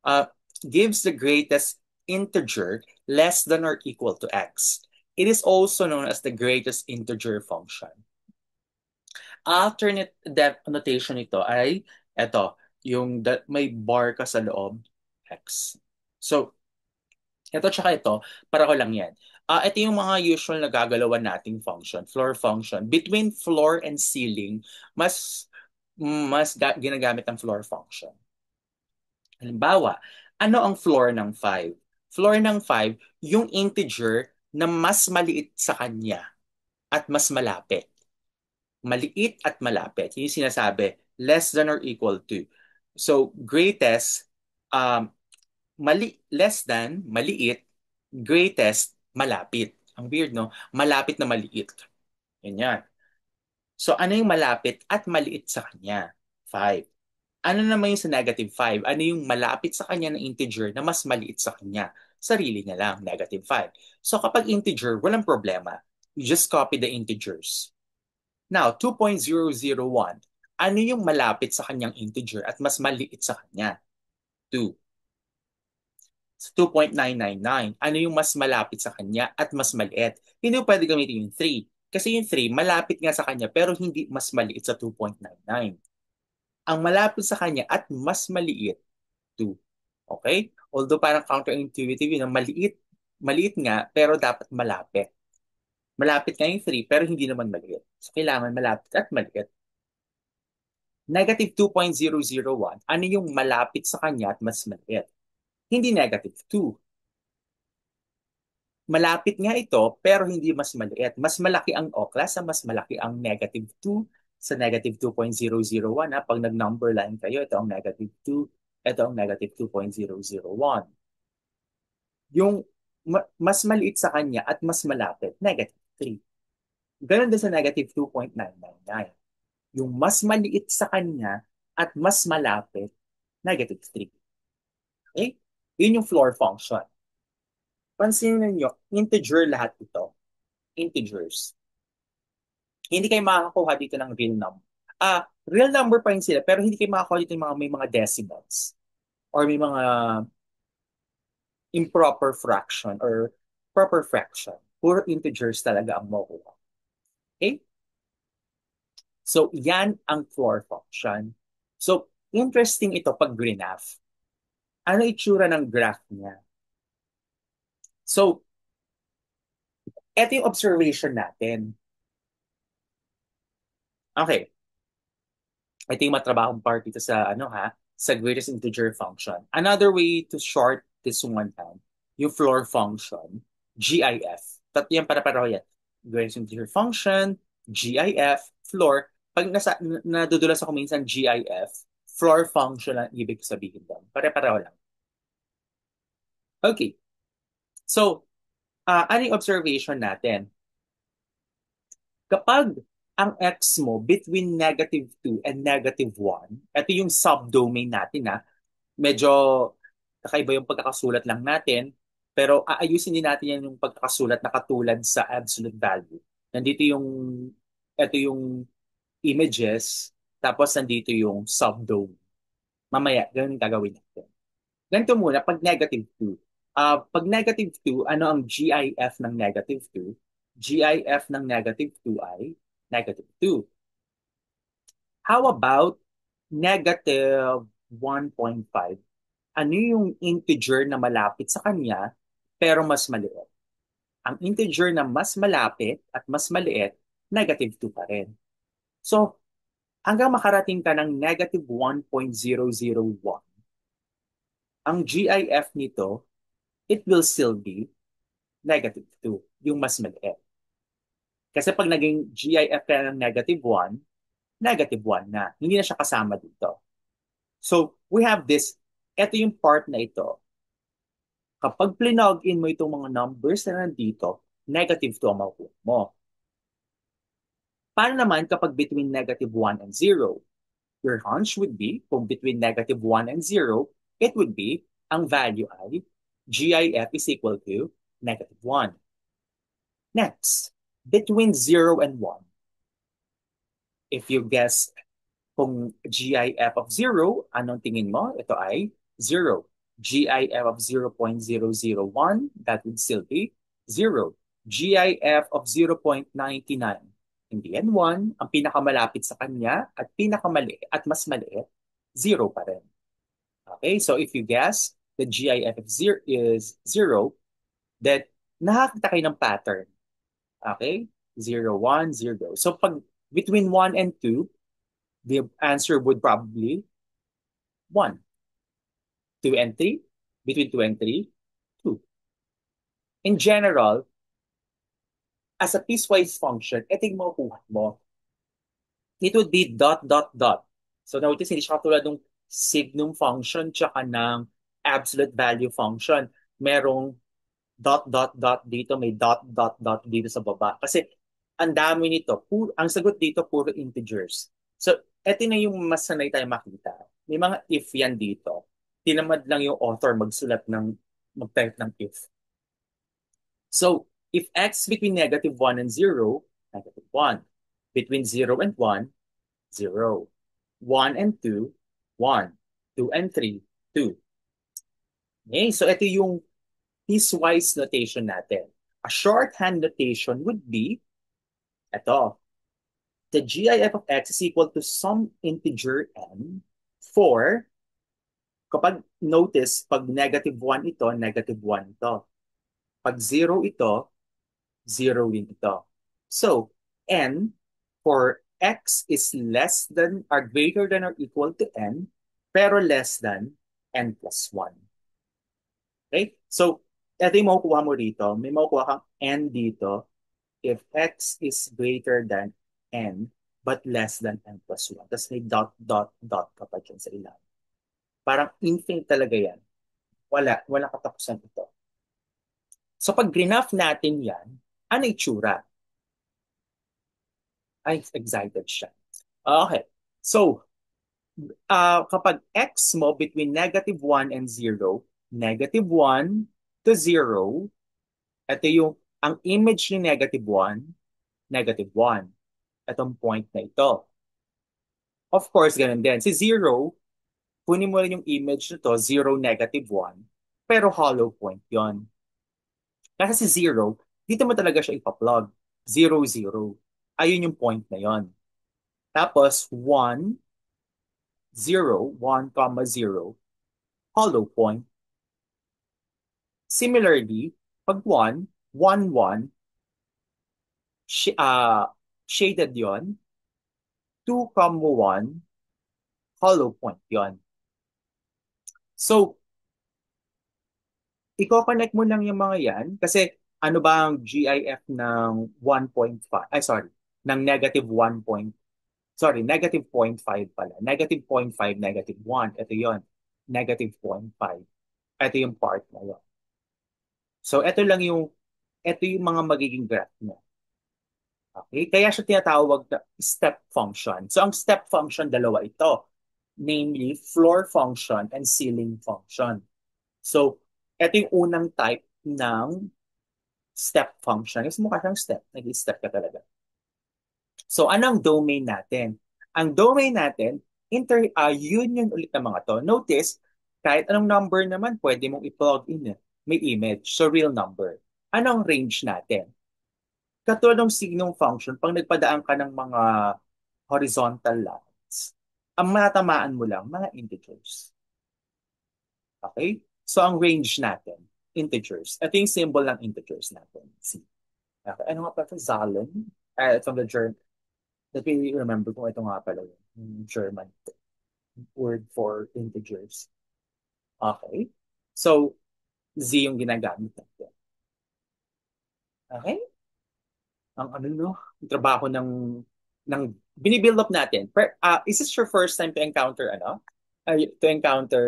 A: Uh, gives the greatest integer less than or equal to x. It is also known as the greatest integer function. Alternate notation nito ay eto, yung may bar ka sa loob, x. So, ito tsaka ito, para ko lang yan. Ito yung mga usual na gagalawan nating function, floor function. Between floor and ceiling, mas ginagamit ang floor function. Halimbawa, ano ang floor ng 5? Floor ng 5, yung integer na mas maliit sa kanya at mas malapit. Maliit at malapit. Yung sinasabi, less than or equal to. So, greatest, less than, maliit, greatest, malapit. Ang weird, no? Malapit na maliit. Yan. So, ano yung malapit at maliit sa kanya? 5. Ano naman yung sa -5? Ano yung malapit sa kanya na integer na mas maliit sa kanya? Sarili niya lang, -5. So, kapag integer, walang problema. You just copy the integers. Now, 2.001. Ano yung malapit sa kanyang integer at mas maliit sa kanya? 2. Sa 2.999, ano yung mas malapit sa kanya at mas maliit? Hindi mo pwede gamitin yung 3. Kasi yung 3, malapit nga sa kanya pero hindi mas maliit sa 2.99. Ang malapit sa kanya at mas maliit, 2. Okay? Although parang counterintuitive yun, maliit, maliit nga pero dapat malapit. Malapit nga yung 3 pero hindi naman maliit. So kailangan malapit at maliit. -2.001, ano yung malapit sa kanya at mas maliit? Hindi -2. Malapit nga ito, pero hindi mas maliit. Mas malaki ang okla sa mas malaki ang -2 sa -2.001. Ha? Pag nag-number line kayo, ito ang -2, ito ang -2.001. Yung mas maliit sa kanya at mas malapit, -3. Ganon din sa -2.999. Yung mas maliit sa kanya at mas malapit, -3. Okay? Yun yung floor function. Pansinin niyo, integer lahat ito. Integers. Hindi kayo makakakuha dito ng real number. Real number pa rin sila, pero hindi kayo makakakuha dito ng may mga decimals or may mga improper fraction or proper fraction. Puro integers talaga ang makukuha. Okay? So, yan ang floor function. So, interesting ito pag graph. Ano itsura ng graph niya? So, ito yung observation natin. Okay. Ito yung matrabahong part dito sa sa greatest integer function. Another way to short this one time, yung floor function, GIF. Yan para yan. Greatest integer function, GIF, floor. Pag nadudulas ako minsan GIF, floor function ang ibig sabihin doon. Pare-pareho lang. Okay. So, ano yung observation natin? Kapag ang x mo between -2 and -1, ito yung subdomain natin medyo Kakaiba yung pagkakasulat lang natin, pero aayusin din natin yan yung pagkakasulat na katulad sa absolute value. Nandito yung, ito yung images, tapos nandito yung subdome. Mamaya, ganun yung gagawin natin. Ganito muna, pag negative 2. Pag negative 2, ano ang GIF ng negative 2? GIF ng negative 2 ay negative 2. How about negative 1.5? Ano yung integer na malapit sa kanya pero mas maliit? Ang integer na mas malapit at mas maliit, negative 2 pa rin. So, hanggang makarating ka ng negative 1.001, ang GIF nito, it will still be negative 2, yung mas maliit. Kasi pag naging GIF ka ng negative 1, negative 1 na. Hindi na siya kasama dito. So, we have this. Ito yung part na ito. Kapag plinog in mo itong mga numbers na nandito, negative 2 ang makukuha mo. Paano naman kapag between negative 1 and 0? Your hunch would be, kung between negative 1 and 0, it would be, ang value ay GIF is equal to negative 1. Next, between 0 and 1, if you guess kung GIF of 0, anong tingin mo? Ito ay 0. GIF of 0.001, that would still be 0. GIF of 0.99, hindi yan 1. Ang pinakamalapit sa kanya at pinakamaliit at mas maliit, 0 pa rin. Okay, so if you guess the GIF of 0 is 0, then nakakita kayo ng pattern. Okay? 0, 1, 0. So pag between 1 and 2, the answer would probably 1. 2 and 3, between 2 and 3, 2. In general, as a piecewise function, ito yung makukuha mo. It would be dot, dot, dot. So notice, hindi siya katulad ng signum function tsaka ng absolute value function. Merong dot, dot, dot dito, may dot, dot, dot dito sa baba. Kasi ang dami nito. Ang sagot dito, puro integers. So, eto na yung mas sanay tayo makita. May mga if yan dito. Tinamad lang yung author mag-type ng if. So, if x between negative 1 and 0, negative 1. Between 0 and 1, 0. 1 and 2, 1. 2 and 3, 2. Okay, so ito yung piecewise notation natin. A shorthand notation would be, ito, the GIF of x is equal to some integer n for, kapag notice, pag negative 1 ito, negative 1 ito. Pag 0 ito, 0 din ito. So, n for x is less than or greater than or equal to n, pero less than n plus 1. Okay? So, ito yung makukuha mo dito. May makukuha kang n dito if x is greater than n but less than n plus 1. Tapos may dot, dot, dot kapag dyan sa ilan. Parang infinite talaga yan. Wala katapusan ito. So pag graph natin yan, ano itsura? Ay, excited siya. Okay. So, kapag x mo between negative 1 and 0, negative 1 to 0, ito yung, ang image ni negative 1, negative 1. Itong point na ito. Of course, ganun din. Si 0, kunin mo rin yung image nito, 0, negative 1, pero hollow point yon. Kasi si 0, dito mo talaga siya ipa-plug. 0, 0. Ayun yung point na yon. Tapos, 1, 0, 1, comma 0, hollow point. Similarly, pag 1, 1, 1, shaded yon. 2, comma 1, hollow point yon. So, i-connect mo lang yung mga yan kasi ano ba ang GIF ng 1.5? Ay, sorry. Ng negative 1. Sorry, negative 0.5 pala. Negative 0.5, negative 1. Ito yon. Negative 0.5. Ito yung part na yon. So, ito yung mga magiging graph mo. Okay? Kaya siya tinatawag na step function. So, ang step function, dalawa ito. Namely, floor function and ceiling function. So, ito yung unang type ng step function. Kasi mukha siyang step. Nag-step ka talaga. So, ano ang domain natin? Ang domain natin, union ulit ng mga to. Notice, kahit anong number naman, pwede mong i-plug in. May image. So, real number. Anong range natin? Katulad ng signong function, pag nagpadaan ka ng mga horizontal lines, ang matamaan mo lang, mga integers. Okay? So, ang range natin, integers. Ito yung symbol ng integers natin. See? Okay. Ano nga pala ito? Zahlen? From the German. Let me remember kung ito nga pala yung German word for integers. Okay. So, Z yung ginagamit natin. Okay? Ang ano no? Yung trabaho ng binibuild up natin. Is this your first time to encounter ano? To encounter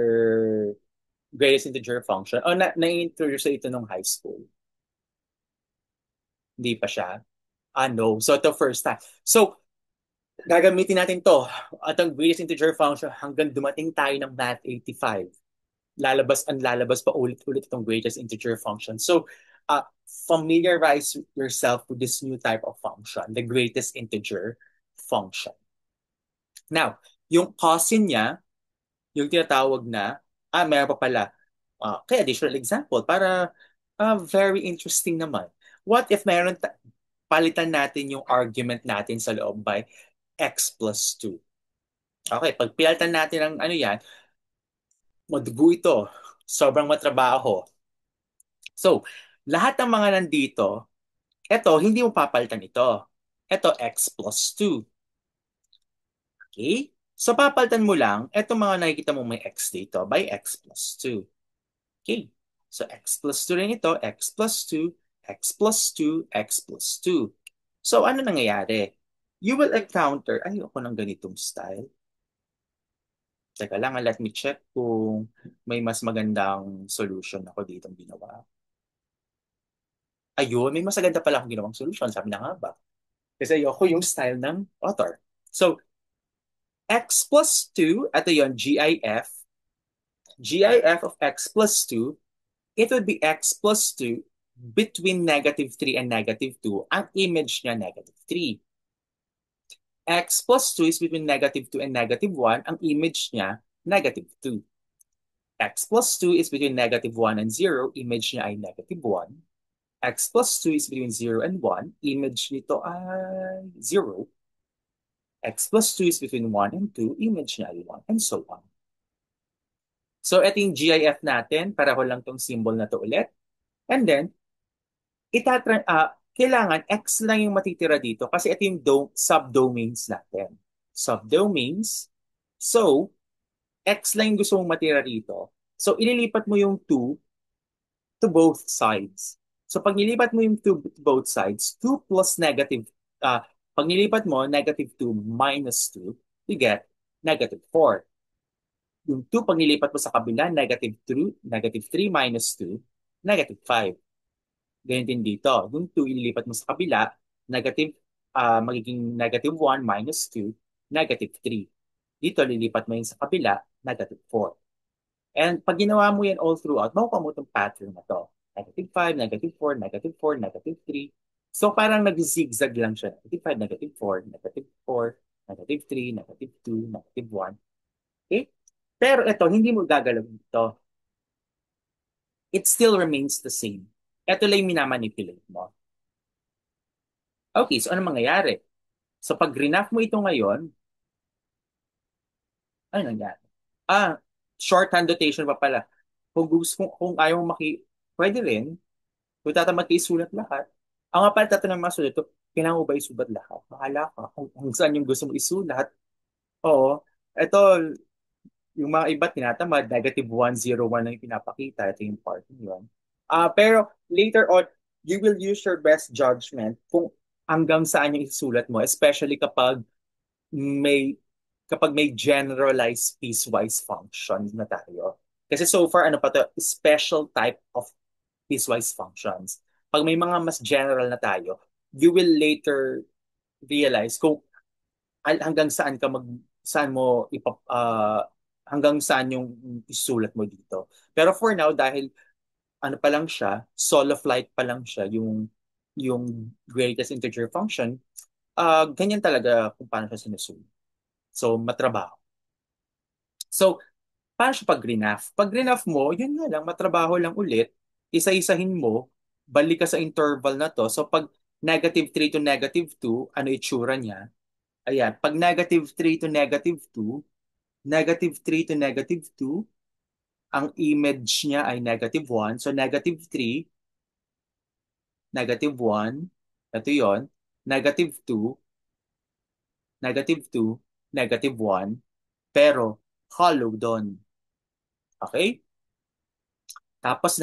A: greatest integer function? O na-introduce ito nung high school? Hindi pa siya? No. So, ito first time. So, gagamitin natin to at ang greatest integer function hanggang dumating tayo ng math 85. Lalabas pa ulit-ulit itong greatest integer function. So, familiarize yourself with this new type of function, the greatest integer function. Now, yung cousin niya, yung tinatawag na, meron pa pala. Kaya additional example para very interesting naman. What if palitan natin yung argument natin sa loob by x plus 2? Okay, pag pilitan natin ang ano yan, madugo ito. Sobrang matrabaho. So, lahat ng mga nandito, eto, hindi mo papalitan ito. Eto, x plus 2. Okay? So, papalitan mo lang, eto mga nakikita mo may x dito by x plus 2. Okay? So, x plus 2 rin ito, x plus 2, x plus 2, x plus 2. So, ano nangyayari? You will encounter, ayoko ng ganitong style. Teka lang, let me check kung may mas magandang solution ako dito ginawa. Ayun, may mas maganda pala akong ginawang solution. Sabi na nga ba? Kasi ayoko yung style ng author. So, x plus 2, ito yun, GIF. GIF of x plus 2, it would be x plus 2 between negative 3 and negative 2. Ang image niya, negative 3. X plus 2 is between negative 2 and negative 1. Ang image niya, negative 2. X plus 2 is between negative 1 and 0. Image niya ay negative 1. X plus 2 is between 0 and 1. Image nito ay 0. X plus 2 is between 1 and 2. Image niya ay 1. And so on. So, ito yung GIF natin. Pareho lang tong symbol na to ulit. And then, kailangan X lang yung matitira dito kasi ito yung subdomains natin. Subdomains. So, X lang yung gusto mong matira dito. So, ililipat mo yung 2 to both sides. So, pag nilipat mo yung 2 to both sides, 2 plus negative, pag nilipat mo, negative 2 minus 2, you get negative 4. Yung 2, pag nilipat mo sa kabila, negative 3 minus 2, negative 5. Ganyan din dito. Yung 2, ililipat mo sa kabila, magiging negative 1 minus 2, negative 3. Dito, lilipat mo yun sa kabila, negative 4. And pag ginawa mo yan all throughout, makukuha mo itong pattern na to. Negative 5, negative 4, negative 4, negative 3. So parang nag-zigzag lang siya. Negative 5, negative 4, negative 4, negative 3, negative 2, negative 1. Okay? Pero ito, hindi mo gagalaw dito. It still remains the same. Ito lang yung minamanipulate mo. Okay, so ano mangyayari? So pag graph mo ito ngayon, ano nangyari? Shorthand notation pa pala. Kung ayaw mo pwede rin, kung tatamad ka isulat lahat, ang nga pala tatanong mga sulat, kailangan mo ba isulat lahat? Bahala ka kung saan yung gusto mo isulat. Oo. Ito, yung mga iba tinatamad, negative 101 lang yung pinapakita. Ito yung part yun. Pero later on, you will use your best judgment kung hanggang saan yung isulat mo, especially may kapag may generalized piecewise function na tayo. Kasi so far, ano pa to, special type of piecewise functions. Pag may mga mas general na tayo, you will later realize kung hanggang saan ka saan mo hanggang saan yung isulat mo dito. Pero for now, dahil ano pa lang siya, solo flight pa lang siya, yung greatest integer function, ganyan talaga kung paano siya sinusulat. So, matrabaho. So, paano siya pag-graph? Pag-graph mo, yun nga lang, matrabaho lang ulit, isa-isahin mo, balik ka sa interval na to. So, pag -3 to -2, ano itsura niya? Ayan, pag -3 to -2, -3 to -2, ang image niya ay -1. So, -3, -1, ito yon, -2, -2, -1, pero hollow doon. Okay? Tapos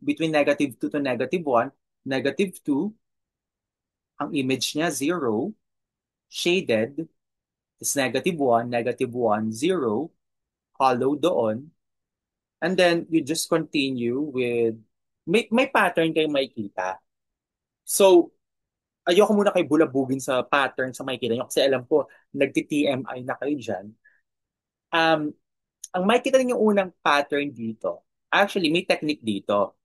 A: between -2 to -1, -2, ang image niya 0, shaded, is -1, -1, 0, hollow doon. And then you just continue with, may pattern kayong makikita. So, ayoko muna kayo bulabugin sa pattern sa makikita nyo kasi alam ko, nagti-TMI na kayo dyan. Um, ang makikita niyo yung unang pattern dito, actually may technique dito.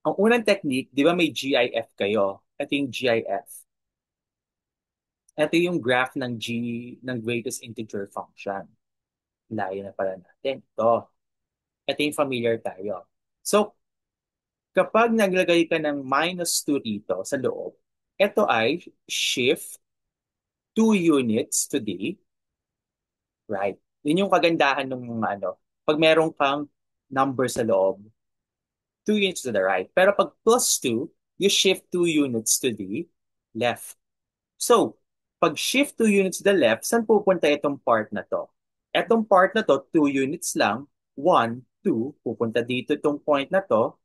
A: Ang unang technique, di ba may GIF kayo? Ito yung GIF. Ito yung graph ng greatest integer function. Layo na pala natin. Ito yung familiar tayo. So, kapag naglagay ka ng -2 dito sa loob, ito ay shift 2 units to the right. Yun yung kagandahan ng mga ano. Pag meron kang number sa loob, 2 units to the right. Pero pag +2, you shift 2 units to the left. So, pag shift 2 units to the left, saan pupunta itong part na to? Itong part na to, 2 units lang, 1, 2, pupunta dito itong point na to.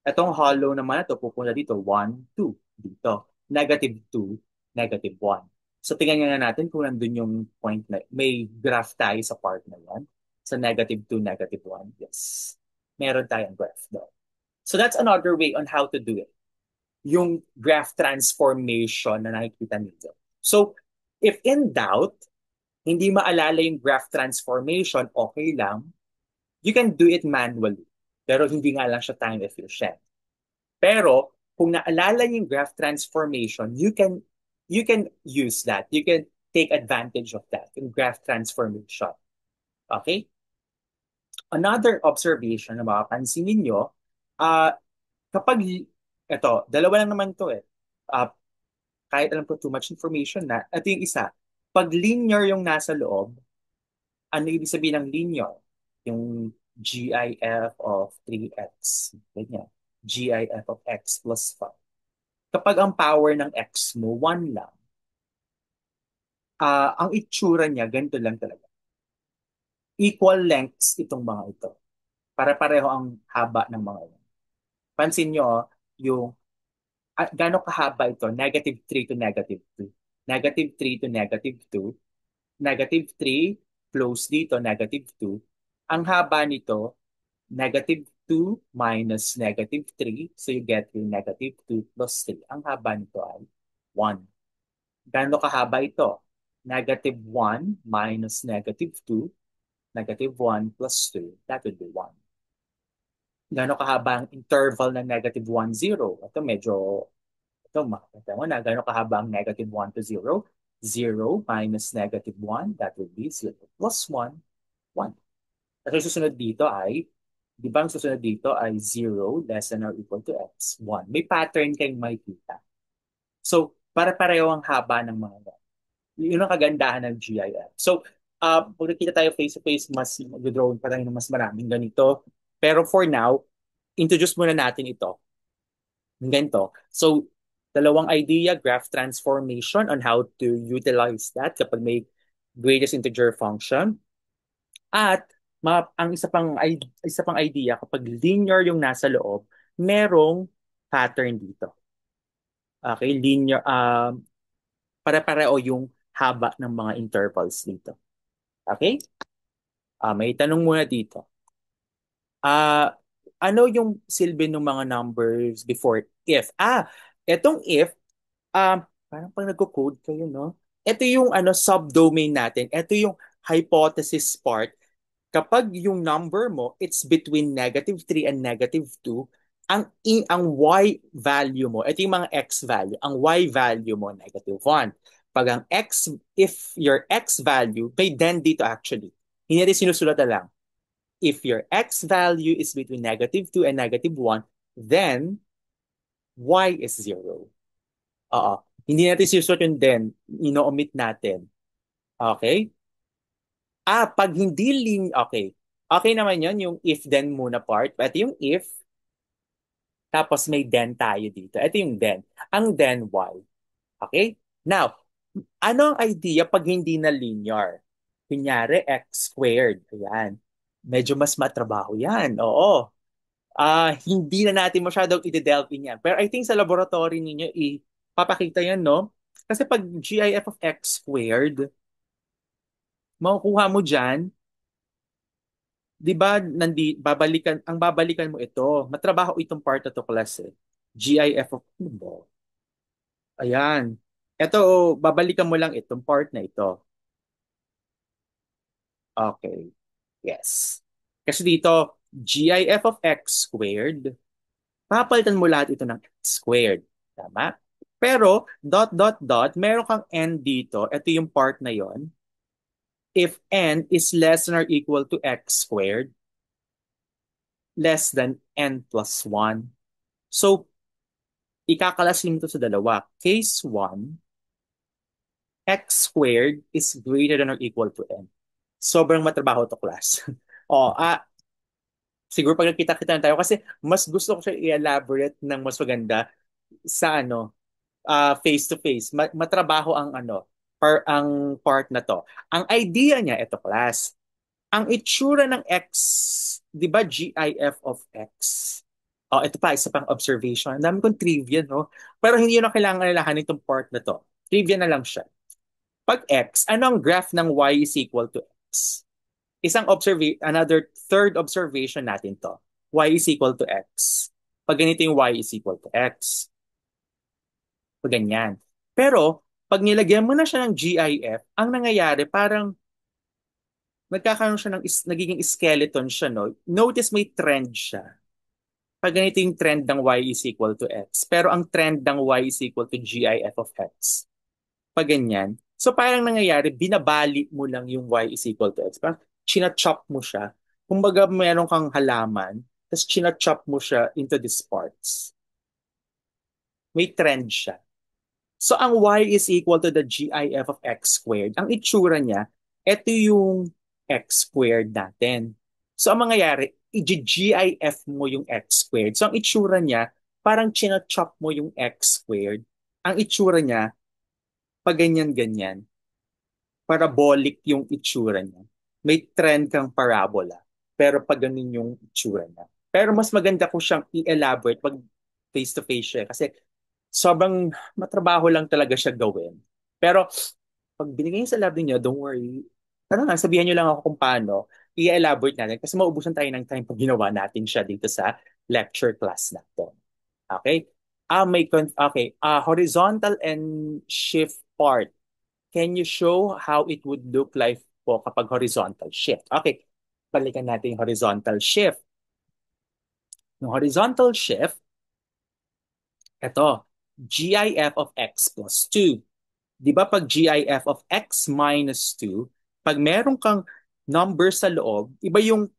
A: Itong hollow naman na to, pupunta dito, 1, 2, dito. -2, -1. So, tingnan nga natin kung nandun yung point na, may graph tayo sa part na yan. Sa -2, -1. Yes. Meron tayong graph doon. So, that's another way on how to do it. Yung graph transformation na nakikita nito. So, if in doubt, hindi maalala yung graph transformation, okay lang. You can do it manually. Pero hindi nga lang siya time efficient. Pero, kung naalala yung graph transformation, you can use that. You can take advantage of that, yung graph transformation. Okay? Another observation na makapansin ninyo, kapag, ito, dalawa lang naman to eh. Uh, kahit alam ko too much information na, ito yung isa. Pag linear yung nasa loob, ano ibig sabihin ng linear? Yung GIF of 3x. Ganyan. GIF of x plus 5. Kapag ang power ng x mo, 1 lang, ang itsura niya, ganito lang talaga. Equal lengths itong mga ito. Para-pareho ang haba ng mga ito. Pansin nyo, yung gano'ng kahaba ito? -3 to -2. -3 to -2. -3, close dito, -2. Ang haba nito, -2 minus -3. So you get yung -2 plus 3. Ang haba nito ay 1. Gano'ng kahaba ito? -1 minus -2. -1 plus 2. That would be 1. Gano'ng kahaba ang interval ng -1, 0? Ito medyo, ito makikita mo na gano'ng kahaba ang -1 to 0. 0 minus -1, that would be 0 plus 1, 1. At yung susunod dito ay, di ba ang susunod dito ay 0 less than or equal to x, 1. May pattern kayong makikita. So, para-pareho ang haba ng mga yan. Yun ang kagandahan ng GIF. So, pag nakita tayo face-to-face, mas mag-drawing pa tayo ng mas maraming ganito. Pero for now, introduce muna natin ito. Ganito. So, dalawang idea, graph transformation on how to utilize that kapag may greatest integer function. At ang isa pang idea, kapag linear yung nasa loob, merong pattern dito. Okay, linear, pare-pareho yung haba ng mga intervals dito. Okay? May tanong muna dito. Ano yung silbi ng mga numbers before if? Etong if, parang pag nagko-code kayo, no? Ito yung subdomain natin. Ito yung hypothesis part. Kapag yung number mo, it's between -3 and -2, ang y value mo, ito yung mga x value, ang y value mo, -1. Pag ang x, if your x value, may then dito actually, hindi natin sinusulat na lang. If your x value is between -2 and -1, then y is 0. Oo. Hindi natin sinusulat yung then, ino-omit natin. Okay? Pag hindi okay. Okay naman yon yung if then muna part. Ito yung if, tapos may then tayo dito. Ito yung then. Ang then y. Okay? Now, ano ang idea pag hindi na linear? Kunyari, x squared. Ayan. Medyo mas matrabaho yan. Oo. Hindi na natin masyadong i-delve in yan. Pero I think sa laboratory ninyo, ipapakita yan, no? Kasi pag GIF of x squared, makukuha mo dyan, di ba, babalikan mo ito. Matrabaho itong part na to, class eh. GIF of, ano ba? Ayan. Ito, babalikan mo lang itong part na ito. Okay. Yes. Kasi dito, GIF of x squared, papalitan mo lahat ito ng x squared. Tama? Pero, dot, dot, dot, meron kang n dito. Ito yung part na yon. If n is less than or equal to x squared, less than n plus 1. So, ikakalasin mo ito sa dalawa. Case 1, x squared is greater than or equal to n. Sobrang matrabaho to, class. O, siguro pag nakita-kita na tayo kasi mas gusto ko siya i-elaborate ng mas maganda sa face to face. Matrabaho ang ang part na to. Ang idea niya, ito, class, ang itsura ng x, di ba GIF of x? Ito pa, isa pang observation. Ang dami kong trivia, no? Pero hindi yun ang kailangan nalahanin itong part na to. Trivia na lang siya. Pag x, ano ang graph ng y is equal to x? Another third observation natin to. Y is equal to x. Pag ganito yung y is equal to x. Pag ganyan. Pero, pag nilagyan mo na siya ng GIF, ang nangyayari, parang nagkakaroon siya nagiging skeleton siya, no? Notice may trend siya. Pag ganito yung trend ng y is equal to x. Pero ang trend ng y is equal to GIF of x. Pag ganyan. So parang nangyayari, binabali mo lang yung y is equal to x. Parang china-chop mo siya. Kumbaga meron kang halaman, tapos china-chop mo siya into these parts. May trend siya. So ang y is equal to the GIF of x squared. Ang itsura niya, ito yung x squared natin. So ang mangyayari, i-GIF mo yung x squared. So ang itsura niya, parang china-chop mo yung x squared. Ang itsura niya, pag ganyan-ganyan, parabolic yung itsura niya. May trend kang parabola. Pero pag ganun yung itsura niya. Pero mas maganda ko siyang i-elaborate pag face-to-face siya. Kasi sobrang matrabaho lang talaga siya gawin. Pero pag binigay niyo sa lab niyo, don't worry. Ano nga, sabihan niyo lang ako kung paano i-elaborate natin kasi maubusan tayo ng time pag ginawa natin siya dito sa lecture class natin. Okay? Okay, horizontal and shift part. Can you show how it would look like po kapag horizontal shift? Okay, balikan natin yung horizontal shift. Yung horizontal shift, ito, GIF of x plus 2. Di ba pag GIF of x minus 2, pag meron kang number sa loob, iba yung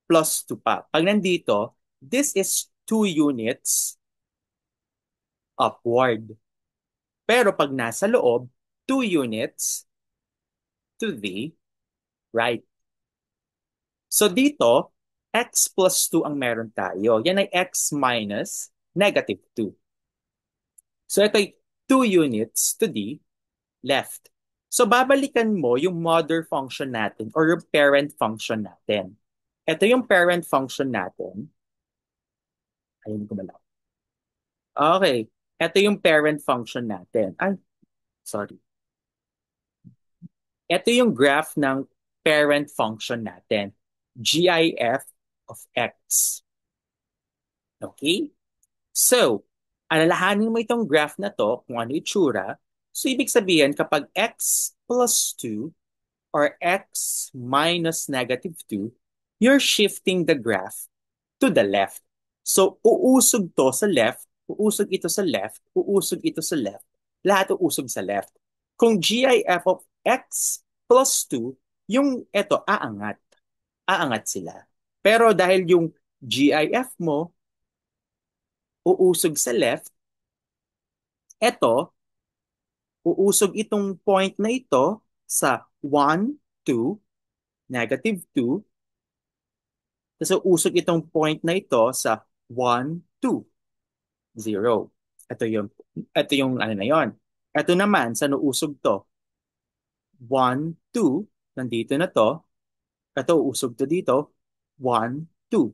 A: plus 2 pa. Pag nandito, this is 2 units upward. Pero pag nasa loob, 2 units to the right. So dito, x plus 2 ang meron tayo. Yan ay x minus -2. So ito ay 2 units to the left. So babalikan mo yung mother function natin or yung parent function natin. Ito yung parent function natin. Ayun ko malaw. Okay. Ito yung parent function natin. Ay, sorry. Ito yung graph ng parent function natin. GIF of x. Okay? So, alalahanin mo itong graph na to, kung ano yung tsura. So, ibig sabihin, kapag x plus 2, or x minus negative 2, you're shifting the graph to the left. So, uusog to sa left, uusog ito sa left, uusog ito sa left. Lahat uusog sa left. Kung GIF of x plus 2, yung ito, aangat. Aangat sila. Pero dahil yung GIF mo, uusog sa left, ito, uusog itong point na ito sa 1, 2, negative 2. Tapos uusog itong point na ito sa 1, 2, 0. Ito yung ano na yon. Ito naman, sa nuusog to? 1, 2, nandito na to. Ito, uusog to dito. 1, 2.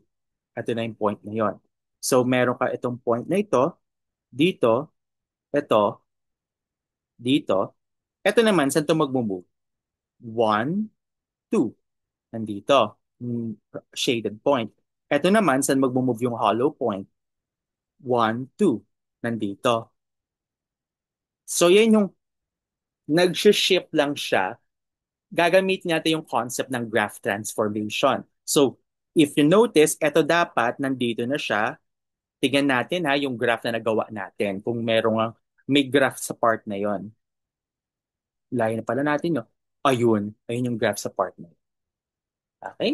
A: Ito na yung point na yon. So, meron ka itong point na ito, dito, ito, dito. Ito naman, saan ito mag-move? 1, 2. Nandito. Shaded point. Ito naman, saan mag-move yung hollow point? 1, 2. Nandito. So, yan yung nag-shift lang siya. Gagamit natin yung concept ng graph transformation. So, if you notice, ito dapat nandito na siya. Tingnan natin ha, yung graph na nagawa natin. Kung may graph sa part na yon. Layo na pala natin, no? Ayun yung graph sa part na yun. Okay?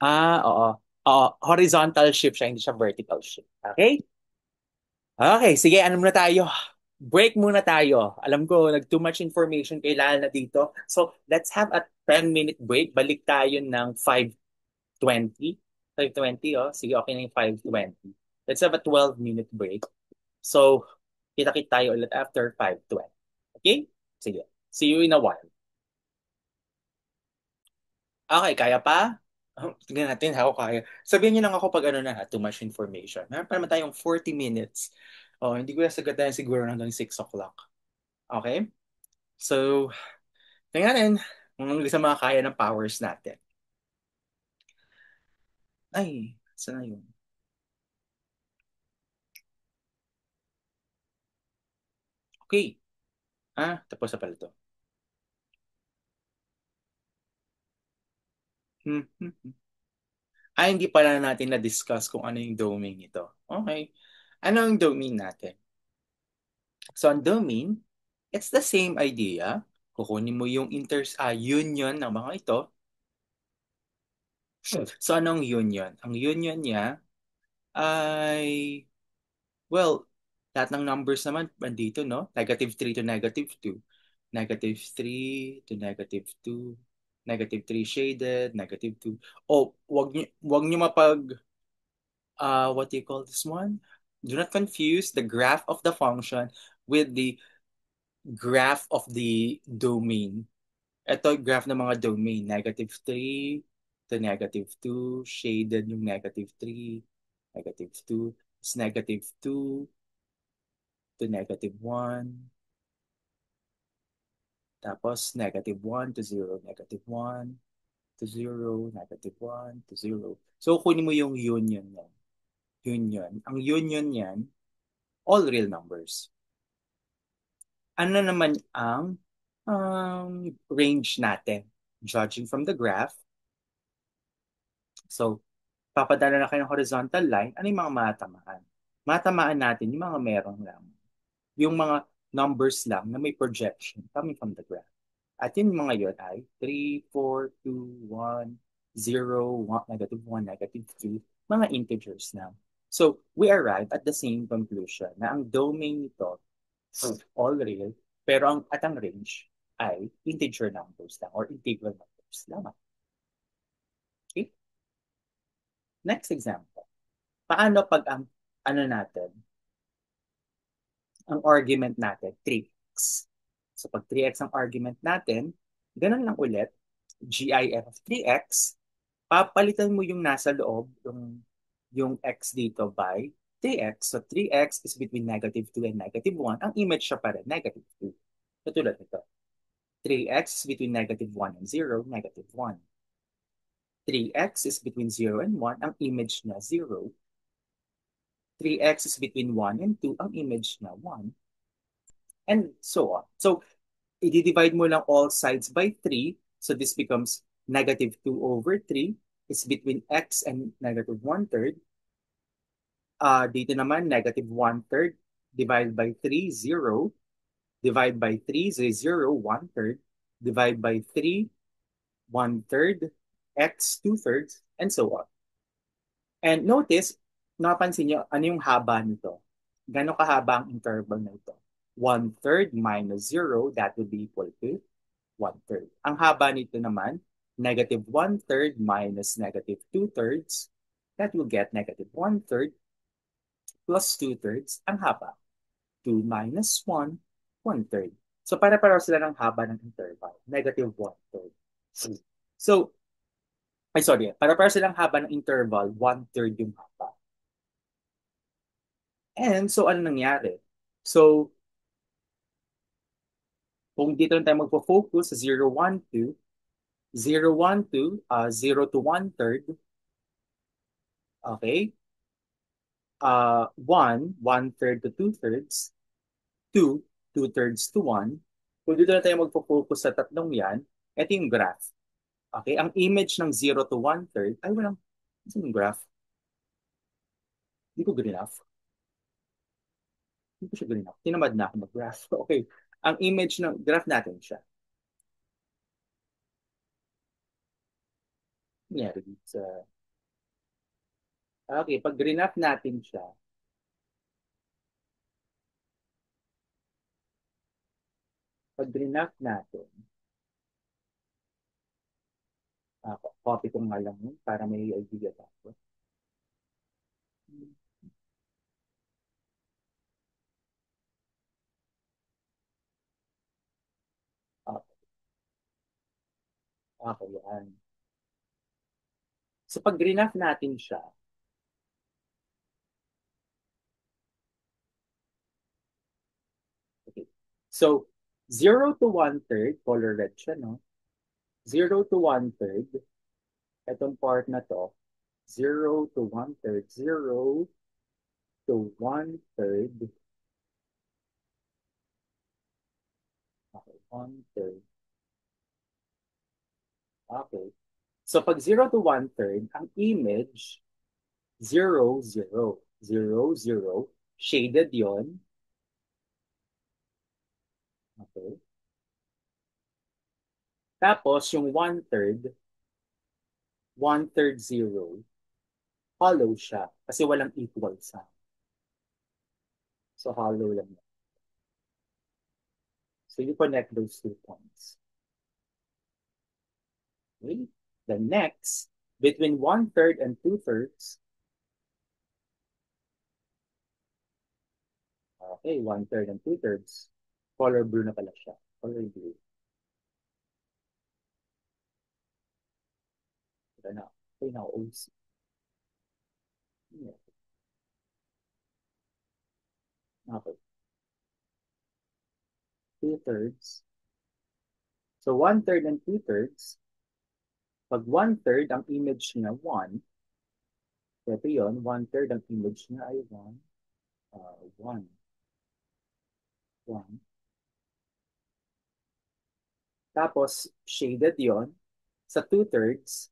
A: Oo. Oo, horizontal shift siya, hindi siya vertical shift. Okay? Okay, sige, ano muna tayo? Break muna tayo. Alam ko, too much information kailangan na dito. So, let's have a 10-minute break. Balik tayo ng 5:20. 5:20, oh. Sige, okay na yung 5:20. Let's have a 12-minute break. So, kita-kit tayo ulit after 5:20. Okay? Sige. See you in a while. Okay, kaya pa? Tingnan natin how kaya. Sabihin niyo lang ako pag ano na ha, too much information. Meron pa naman tayong 40 minutes. Oh, hindi ko nasagot na siguro hanggang 6 o'clock. Okay? So, tingnan natin kung sa mga kaya ng powers natin. Ay, saan na yun? Okay. Tapos na pala to. Hmm, hmm, hmm. Hindi pala natin na-discuss kung ano yung domain nito. Okay. Ano yung domain natin? So, ang domain, it's the same idea. Kukunin mo yung union ng mga ito. So, anong union? Ang union niya ay, well, lahat ng numbers naman andito, no? Negative 3 to negative 2. Negative 3 to negative 2. Negative 3 shaded, negative 2. Oh, wag niyo what do you call this one? Do not confuse the graph of the function with the graph of the domain. Ito, graph ng mga domain. Negative 3 to negative 2. Shaded yung negative 3. Negative 2. It's negative 2 to negative 1. Tapos, negative 1 to 0. Negative 1 to 0. Negative 1 to 0. So, kunin mo yung union yan. Union. Ang union yan, all real numbers. Ano naman ang range natin? Judging from the graph. So, papadala na kayo ng horizontal line, ano yung mga matamaan? Matamaan natin yung mga meron lang. Yung mga numbers lang na may projection coming from the graph. At yung mga yun ay 3, 4, 2, 1, 0, 1, negative 1, negative 2, mga integers lang. So, we arrive at the same conclusion na ang domain nito is all real, pero ang range ay integer numbers lang or integral numbers lang. Okay? Next example. Paano pag ang ano natin, ang argument natin, 3x. So pag 3x ang argument natin, ganun lang ulit, GIF of 3x, papalitan mo yung nasa loob, yung x dito by 3x. So 3x is between negative 2 and negative 1. Ang image siya pa rin, negative 2. Katulad nito. 3x is between negative 1 and 0, negative 1. 3x is between 0 and 1. Ang image niya, 0. 3x is between 1 and 2. Ang image niya, 1. And so on. So, i-divide mo lang all sides by 3. So this becomes negative 2 over 3 is between x and negative 1/3. Dito naman, negative 1/3 divided by 3, 0. Divide by 3 is 0, 1/3. Divide by 3, 1/3. X, 2/3, and so on. And notice, napansin nyo, ano yung haba nito? Gano'ng kahaba ang interval na ito? 1/3 minus 0, that would be equal to 1/3. Ang haba nito naman, negative 1/3 minus negative 2/3, that will get negative 1/3 plus 2/3. Ang haba, 2 minus 1, 1/3. So para-pareho sila ng haba ng interval, negative 1/3. So, ay sorry, para-pareho silang haba ng interval, 1/3 yung haba. And so ano nangyari? So, kung dito lang tayo magpo-focus sa 0, 1, 2, 0, 1, 2, 0 to 1/3, okay? 1, 1/3 to 2/3, 2, 2/3 to 1. Kung dito na tayo magpo-focus sa tatlong yan, ito yung graph. Okay? Ang image ng 0 to 1/3, ay walang, ito yung graph. Hindi ko good enough. Hindi ko siya good enough. Tinamad na ako mag-graph. Okay. Ang image ng graph natin siya. Nangyari dito sa... Okay, pag graph natin siya, pag graph natin, copy ko nga lang yun para may idea tayo. Okay, okay, yan. So pag graph natin siya, okay. So, 0 to 1/3, color red siya, no? 0 to 1/3, itong part na to, 0 to 1/3, 0 to 1/3, okay, 1/3, okay. So pag 0 to 1/3, ang image, 0, 0, 0, 0, shaded yon. Okay. Tapos yung 1/3, 1/3, 0, hollow siya kasi walang equal sign. So hollow lang yan. So you connect those 2 points. Okay. The next, between 1/3 and 2/3, okay, 1/3 and 2/3, color blue na pala siya. Color blue. Ito na. Okay, now OC. Yeah. Okay. 2/3. So 1/3 and 2/3, pag 1/3, ang image niya 1, ito yun, 1/3, ang image niya ay 1, 1, 1. Tapos, shaded yon. Sa 2/3,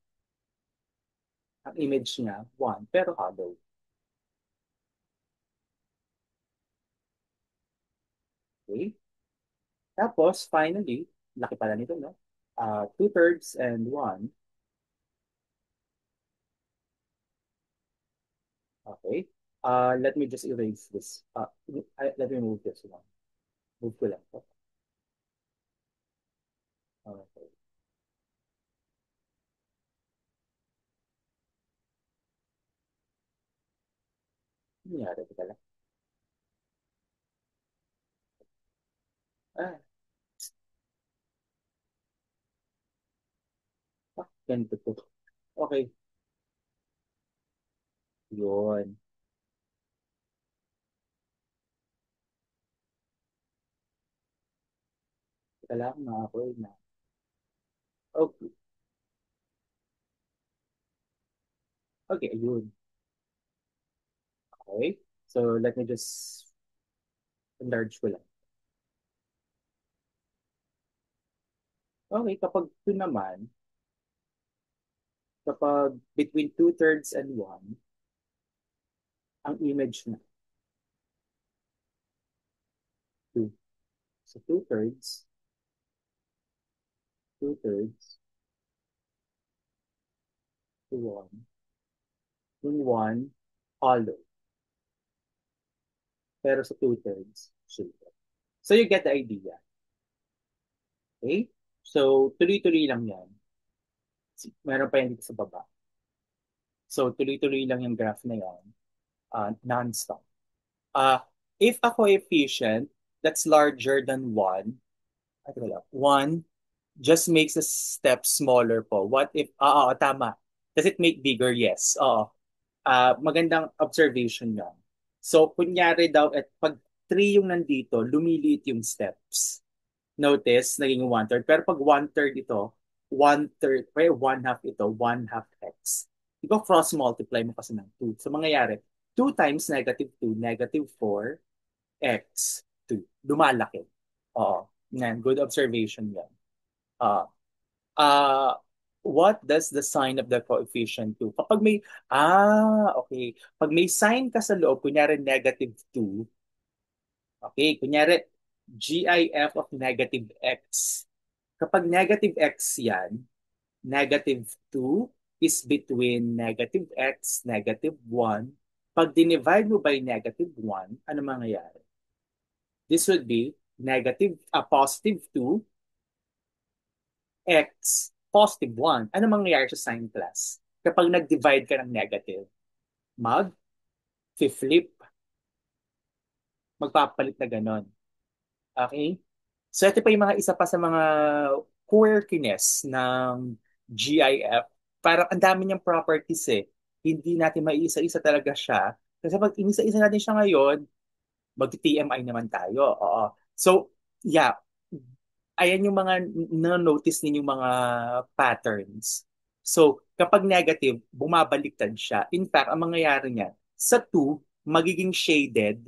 A: ang image niya 1, pero hollow. Okay? Tapos, finally, laki pala nito, no? 2/3 and 1. Okay. Let me just erase this. Let me move this one. Move ko lang. Okay. Nangyari ko pala. Ah, ganito to. Okay. Yun. Kailangan na ako na. Okay. Okay, yun. Okay. So, let me just enlarge ko lang. Okay, kapag 2 naman, kapag between two-thirds and 1, ang image na 2. So two-thirds to 1. Yung 1, hollow. Pero sa two-thirds, shaded. So you get the idea. Okay? So, tuloy-tuloy lang yan. Meron pa yan dito sa baba. So, tuloy-tuloy lang yung graph na yan. Non-stop. Uh, if a coefficient that's larger than 1, ay, teka lang, 1 just makes the step smaller po. What if, tama. Does it make bigger? Yes. Oo. Magandang observation yan. So, kunyari daw, at pag 3 yung nandito, lumiliit yung steps. Notice, naging one-third. Pero pag one-third ito, one-third, kaya one-half ito, one-half x. Di ba cross-multiply mo kasi ng 2. So, mangyayari, 2 times negative 2, negative 4, x 2. Lumalaki. Oo. Yan, good observation yan. Uh, uh, what does the sign of the coefficient do? Kapag may, okay. Pag may sign ka sa loob, kunyari negative 2, okay, kunyari, GIF of negative x. Kapag negative x yan, negative 2 is between negative x, negative 1. Pag dinivide mo by negative 1, ano mangyayari? This would be positive 2 x positive 1. Ano mangyayari sa sign class? Kapag nag-divide ka ng negative, mag-flip, magpapalit na ganon. Okay? So ito pa yung mga isa pa sa mga quirkiness ng GIF. Parang ang dami niyang properties eh. Hindi natin maiisa-isa talaga siya. Kasi pag inisa-isa natin siya ngayon, mag-TMI naman tayo. Oo. So, yeah. Ayan yung mga na-notice ninyong mga patterns. So, kapag negative, bumabaliktad siya. In fact, ang mangyayari niya, sa 2, magiging shaded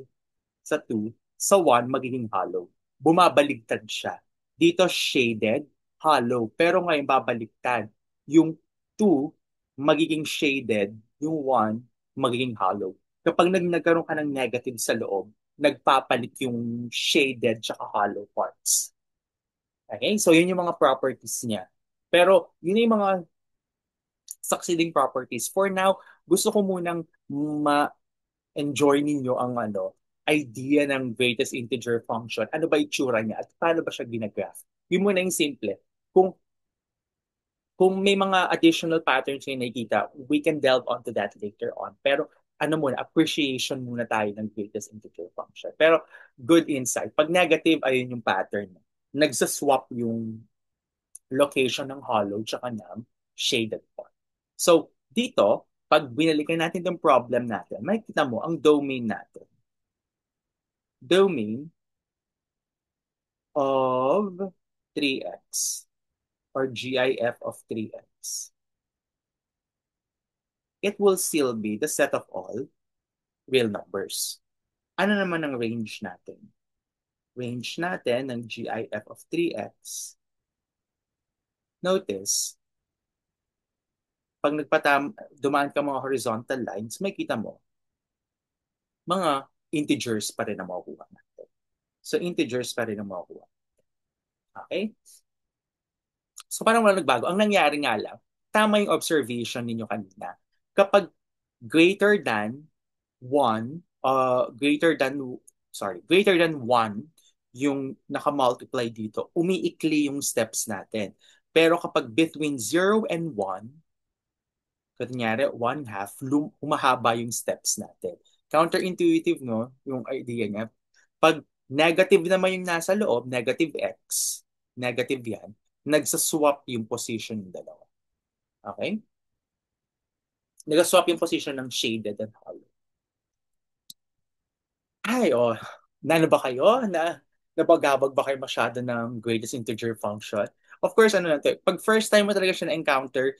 A: sa 2, sa 1, magiging hollow. Bumabaligtad siya. Dito shaded, hollow. Pero ngayon babaliktad. Yung 2, magiging shaded. Yung 1, magiging hollow. Kapag nagkaroon ka ng negative sa loob, nagpapalit yung shaded tsaka hollow parts. Okay? So, yun yung mga properties niya. Pero, yun yung mga succeeding properties. For now, gusto ko munang enjoy ninyo ang idea ng greatest integer function. Ano ba itsura niya at paano ba siya ginagraph? Yun muna yung simple. Kung kung may mga additional patterns na nakikita, we can delve onto that later on. Pero ano muna, appreciation muna tayo ng greatest integer function. Pero good insight. Pag negative, ayun yung pattern. Nagsaswap yung location ng hollow tsaka ng shaded part. So, dito, pag binalikan natin itong problem natin, makikita mo ang domain natin. Domain of 3x or GIF of 3x. It will still be the set of all real numbers. Ano naman ang range natin? Range natin ng GIF of 3x. Notice, pag dumaan ka mga horizontal lines, may kita mo, mga integers pa rin ang makukuha natin. So, integers pa rin ang makukuha. Okay? So parang wala nagbago. Ang nangyari nga lang, tama yung observation ninyo kanina. Kapag greater than 1, greater than 1 yung nakamultiply dito, umiikli yung steps natin. Pero kapag between 0 and 1, kunyari 1/2, humahaba yung steps natin. Counterintuitive, no? Yung idea niya. Pag negative naman yung nasa loob, negative x, negative yan, nagsaswap yung position ng dalawa. Okay? Nagsaswap yung position ng shaded and hollow. Ay, nano ba kayo? Nabagabag ba kayo masyado ng greatest integer function? Of course, ano natin, pag first time mo talaga siya na-encounter,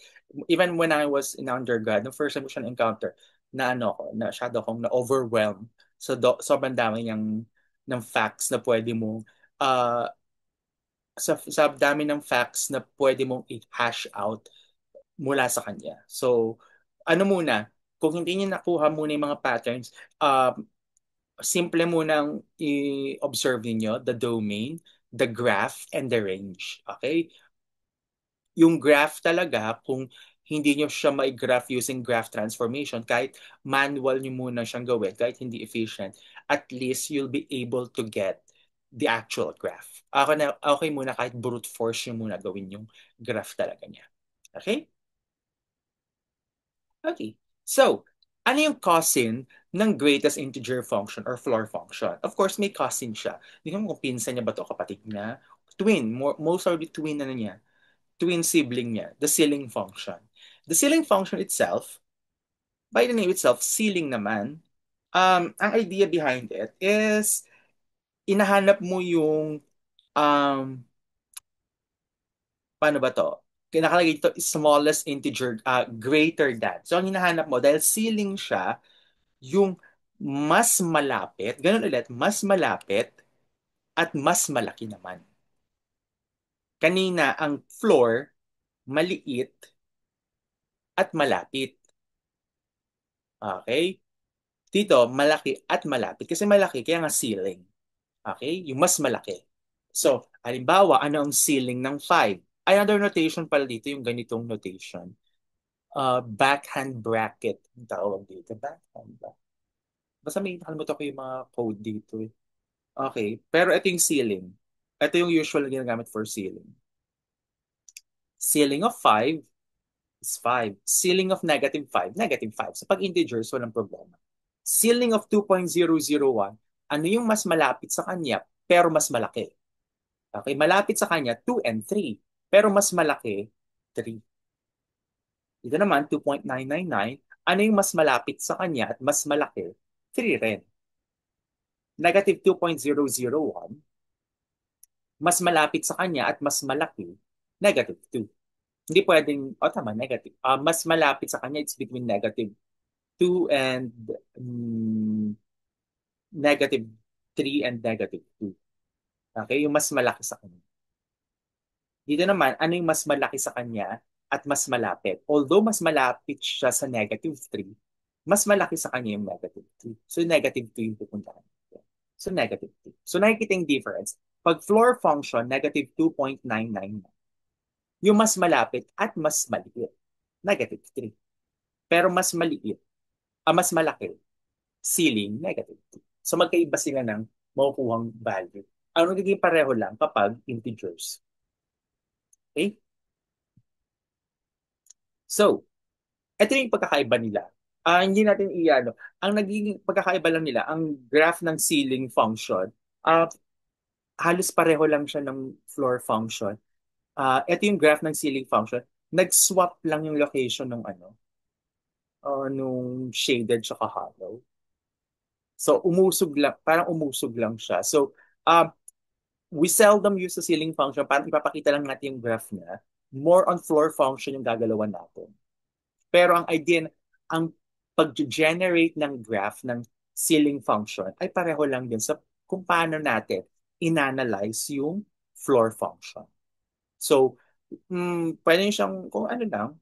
A: even when I was in undergrad, the first time mo siya na-encounter, masyado akong na-overwhelm. So, sobrang dami ng facts na pwede mo uh, sa dami ng facts na pwede mong i-hash out mula sa kanya. So, ano muna, kung hindi niya nakuha muna yung mga patterns, simple munang i-observe ninyo the domain, the graph, and the range. Okay? Yung graph talaga, kung hindi nyo siya graph using graph transformation, kahit manual nyo muna siyang gawin, kahit hindi efficient, at least you'll be able to get the actual graph. Okay muna kahit brute force nyo muna gawin yung graph talaga niya. Okay? Okay. So, ano yung cousin ng greatest integer function or floor function? Of course, may cousin siya. Hindi ko kung pinsan niya ba to kapatid niya. Twin. Most probably twin ano niya. Twin sibling niya. The ceiling function. The ceiling function itself, by the name itself, ceiling naman, ang idea behind it is inahanap mo yung um, paano ba to? Kinakalagay dito smallest integer greater than. So ang hinahanap mo dahil ceiling siya, yung mas malapit, ganun ulit, mas malapit at mas malaki naman. Kanina, ang floor, maliit at malapit. Okay? Dito, malaki at malapit. Kasi malaki, kaya nga ceiling. Okay? Yung mas malaki. So, halimbawa, ano ang ceiling ng 5? Another notation pala dito, yung ganitong notation. Backhand bracket. Ang tawag dito. Backhand bracket. Basta may nakalimutan ko yung mga code dito. Okay. Pero ito yung ceiling. Ito yung usual na ginagamit for ceiling. Ceiling of 5 is 5. Ceiling of -5, -5. So pag integers, walang problema. Ceiling of 2.001, ano yung mas malapit sa kanya pero mas malaki? Okay, malapit sa kanya 2 and 3, pero mas malaki 3. Dito naman 2.999, ano yung mas malapit sa kanya at mas malaki? 3 rin. -2.001, mas malapit sa kanya at mas malaki, -2. Hindi pwedeng, tama, negative. Mas malapit sa kanya, it's between -2 and mm, -3 and -2. Okay, yung mas malaki sa kanya. Dito naman, ano yung mas malaki sa kanya at mas malapit? Although mas malapit siya sa -3, mas malaki sa kanya yung -2. So -2 yung pupuntahan. So -2. So nakikita yung difference. Pag floor function, -2.999. Yung mas malapit at mas maliit, -3. Pero mas maliit, mas malaki, ceiling, -2. So magkaiba sila ng makukuhang value. Ang nagiging pareho lang kapag integers. Okay? So, ito yung pagkakaiba nila. Hindi natin iano. Ang nagiging pagkakaiba lang nila, ang graph ng ceiling function, uh, halos pareho lang siya ng floor function. Ito yung graph ng ceiling function. Nag-swap lang yung location ng nung shaded tsaka hollow. So, umusog lang, parang umusog lang siya. So, we seldom use the ceiling function. Parang ipapakita lang natin yung graph niya. More on floor function yung gagalawan natin. Pero ang idea, ang pag-generate ng graph ng ceiling function ay pareho lang din sa kung paano natin inanalyze yung floor function. So, pwede siyang, kung ano lang,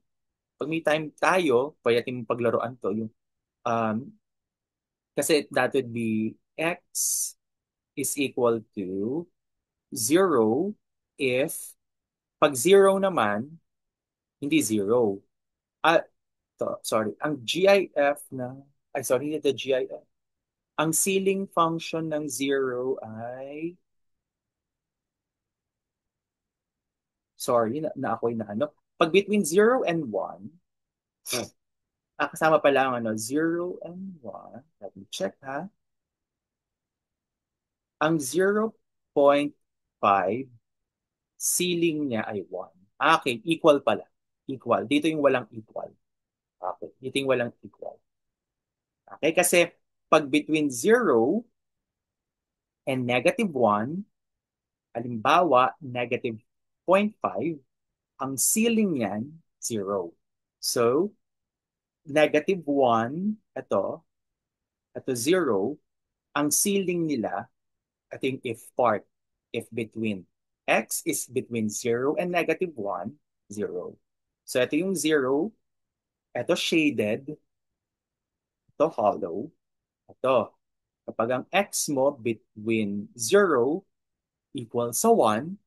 A: pag may time tayo, pwede natin paglaruan to. Um, Kasi that would be x is equal to 0 if, pag 0 naman, hindi 0. Ah, sorry. Ang GIF na, ay sorry, the GIF. Ang ceiling function ng 0 ay, sorry, na ako'y na ano. Pag between 0 and 1, kasama pala ang 0 and 1. Let me check ha. Ang 0.5, ceiling niya ay 1. Okay, equal pala. Equal. Dito yung walang equal. Okay, dito yung walang equal. Okay, kasi pag between 0 and -1, halimbawa, -0.5, ang ceiling niyan, 0. So, -1, ito 0, ang ceiling nila, ito yung if part, if between. X is between 0 and -1, 0. So ito yung 0, ito shaded, ito hollow, ito. Kapag ang X mo between 0 equals sa 1,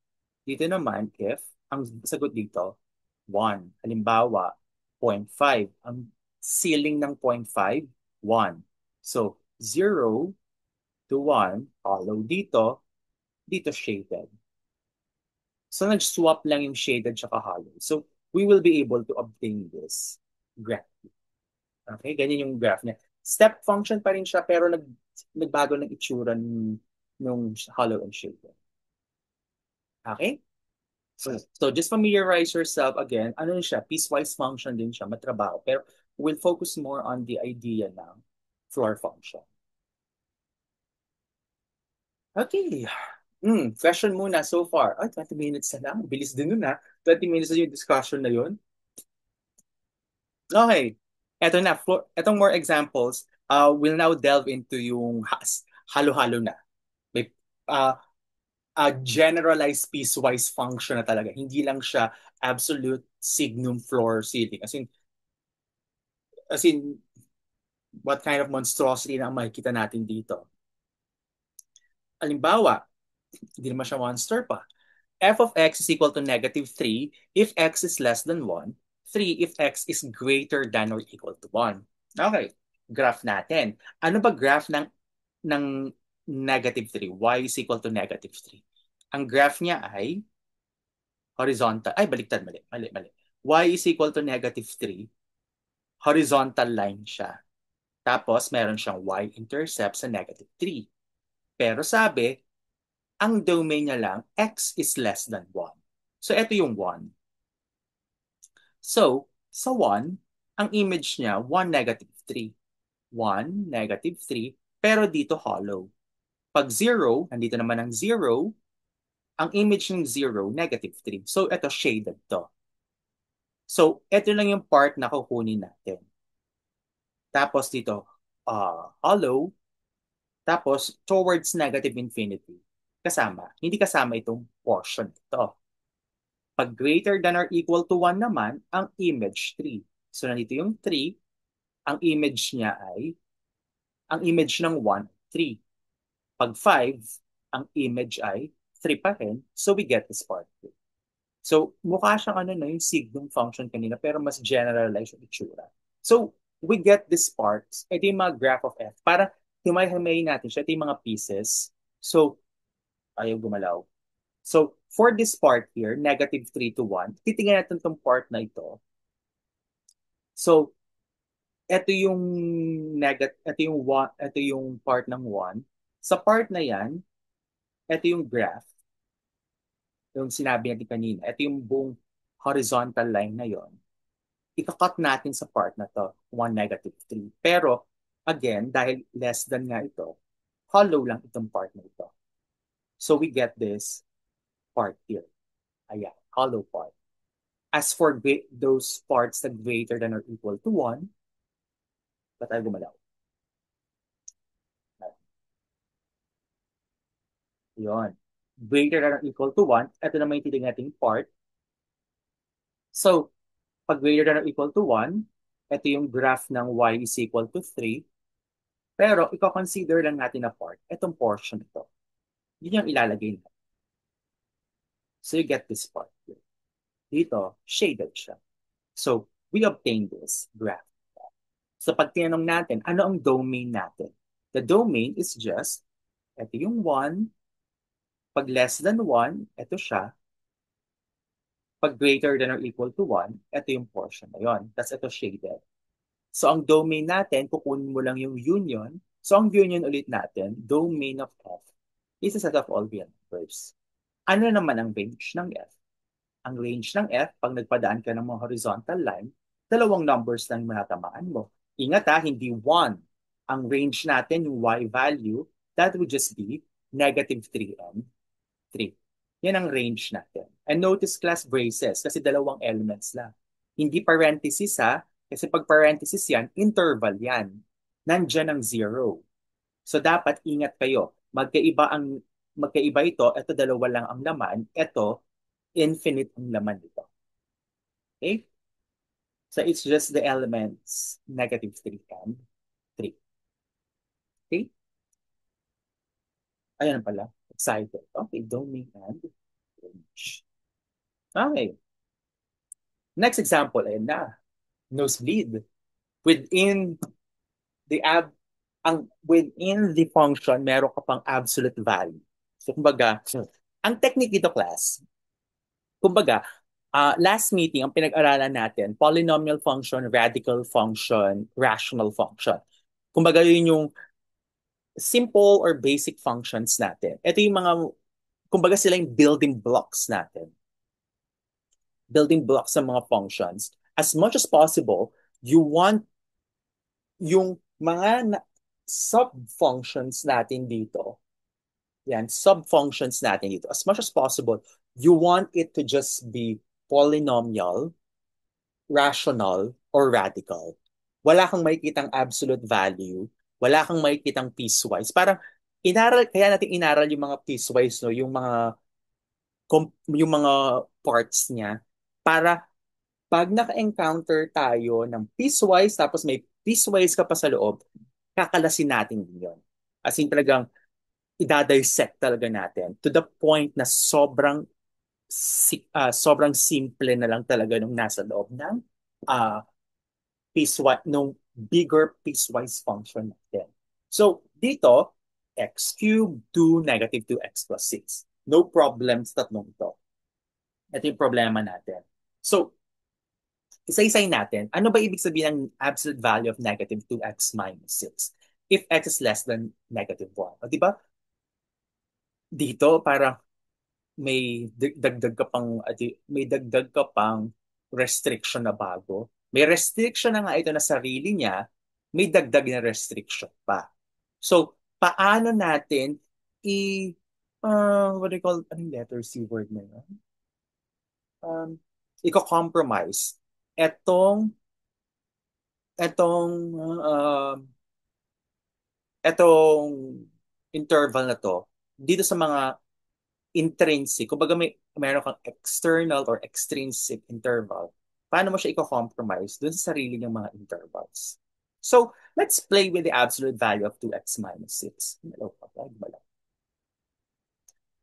A: dito naman if ang sagot dito 1. Halimbawa, 0.5. Ang ceiling ng 0.5, 1. So, 0 to 1, hollow dito, dito shaded. So, nag-swap lang yung shaded tsaka hollow. So, we will be able to obtain this graph. Okay, ganyan yung graph niya. Step function pa rin siya pero nagbago ng itsura nung hollow and shaded. Okay? So just familiarize yourself again. Ano siya? Piecewise function din siya, matrabaho. Pero we'll focus more on the idea ng floor function. Okay. Question muna so far. Ay, 20 minutes na lang. Bilis din nun ha. 20 minutes na yung discussion na yun. Okay. Eto na. Etong more examples. We'll now delve into yung halo-halo na. May uh, generalized piecewise function na talaga. Hindi lang siya absolute signum floor ceiling. As in, what kind of monstrosity na ang makikita natin dito? Halimbawa, hindi naman siya monster pa. F of x is equal to -3 if x is less than 1, 3 if x is greater than or equal to 1. Okay, graph natin. Ano ba graph ng -3? Y is equal to -3. Ang graph niya ay horizontal. Ay, baliktad. Mali, mali, mali. Y is equal to -3. Horizontal line siya. Tapos, meron siyang y-intercept sa -3. Pero sabi, ang domain niya lang, x is less than 1. So, ito yung 1. So, sa 1, ang image niya, 1, -3. 1, -3, pero dito hollow. Pag 0, nandito naman ang 0, ang image ng 0, -3. So, ito shaded to. So, ito lang yung part na kukunin natin. Tapos dito, hollow. Tapos, towards -infinity. Kasama. Hindi kasama itong portion ito. Pag greater than or equal to 1 naman, ang image 3. So, nandito yung 3. Ang image niya ay, ang image ng 1, 3. Pag 5, ang image ay 3 pa rin. So, we get this part. So, mukha siyang ano na yung signum function kanina, pero mas generalized yung itsura. So, we get this part. Ito yung mga graph of f. Para himay-himayin natin siya. Ito yung mga pieces. So, ayaw gumalaw. So, for this part here, -3 to 1, titingnan natin itong part na ito. So, ito yung part ng 1. Sa part na yan, ito yung graph, yung sinabi natin kanina. Ito yung buong horizontal line na yon. Ika-cut natin sa part na to, 1, -3. Pero, again, dahil less than nga ito, hollow lang itong part na ito. So, we get this part here. Ayan, hollow part. As for those parts that greater than or equal to 1, ba't tayo gumalaw? Yun. Greater than or equal to 1, ito naman yung titignan nating part. So, pag greater than or equal to 1, ito yung graph ng y is equal to 3. Pero, i-consider lang natin na part, itong portion ito. Yun yung ilalagay natin. So, you get this part here. Dito, shaded siya. So, we obtain this graph. So, pag tinanong natin, ano ang domain natin? The domain is just, ito yung 1. Pag less than 1, ito siya. Pag greater than or equal to 1, ito yung portion na yun. Tapos ito shaded. So, ang domain natin, kukunin mo lang yung union. So, ang union ulit natin, domain of f is a set of all real numbers. Ano naman ang range ng f? Ang range ng f, pag nagpadaan ka ng mga horizontal line, dalawang numbers lang matatamaan mo. Ingat ha, hindi 1. Ang range natin, yung y value, that would just be -3 and 3. Yan ang range natin. And notice class braces kasi dalawang elements lang. Hindi parenthesis ha, kasi pag parenthesis yan, interval yan. Nandyan ang 0. So dapat ingat kayo. Magkaiba ang magkaiba ito. Ito, dalawa lang ang laman. Ito, infinite ang laman dito. Okay? So it's just the elements -3 and 3. Okay? Ayan pala. Excited. Okay, domain and range. Okay. Next example, ayan na. Nosebleed. Within the within the function, meron ka pang absolute value. So, kumbaga, ang technique dito, class, kumbaga, last meeting, ang pinag-aralan natin, polynomial function, radical function, rational function. Kumbaga, yun yung simple or basic functions natin. Ito yung mga, kumbaga sila yung building blocks natin. Building blocks sa mga functions. As much as possible, you want yung mga sub-functions natin dito, yan, sub-functions natin dito, as much as possible, you want it to just be polynomial, rational, or radical. Wala kang makikitang absolute value, wala kang makikitang piecewise. Parang kaya natin inaral yung mga piecewise, no, yung mga parts niya para pag naka-encounter tayo ng piecewise tapos may piecewise ka pa sa loob, kakalasin natin din yun. As in talagang idadissect talaga natin to the point na sobrang simple na lang talaga nung nasa loob ng uh, piecewise, nung bigger piecewise function natin. So, dito, x cubed to -2x plus 6. No problems tatlong ito. Ito yung problema natin. So, isa-isay natin, ano ba ibig sabihin ng absolute value of -2x minus 6? If x is less than -1. O, di ba? Dito, parang may dagdag ka pang restriction na bago. May restriction na nga ito na sarili niya, may dagdag na restriction pa. So, paano natin what do you call, anong letter C word na yun? Iko-compromise etong etong uh, etong interval na to dito sa mga intrinsic, kumbaga meron kang external or extrinsic interval, paano mo siya i-compromise dun sa sarili ng mga intervals? So, let's play with the absolute value of 2x minus 6.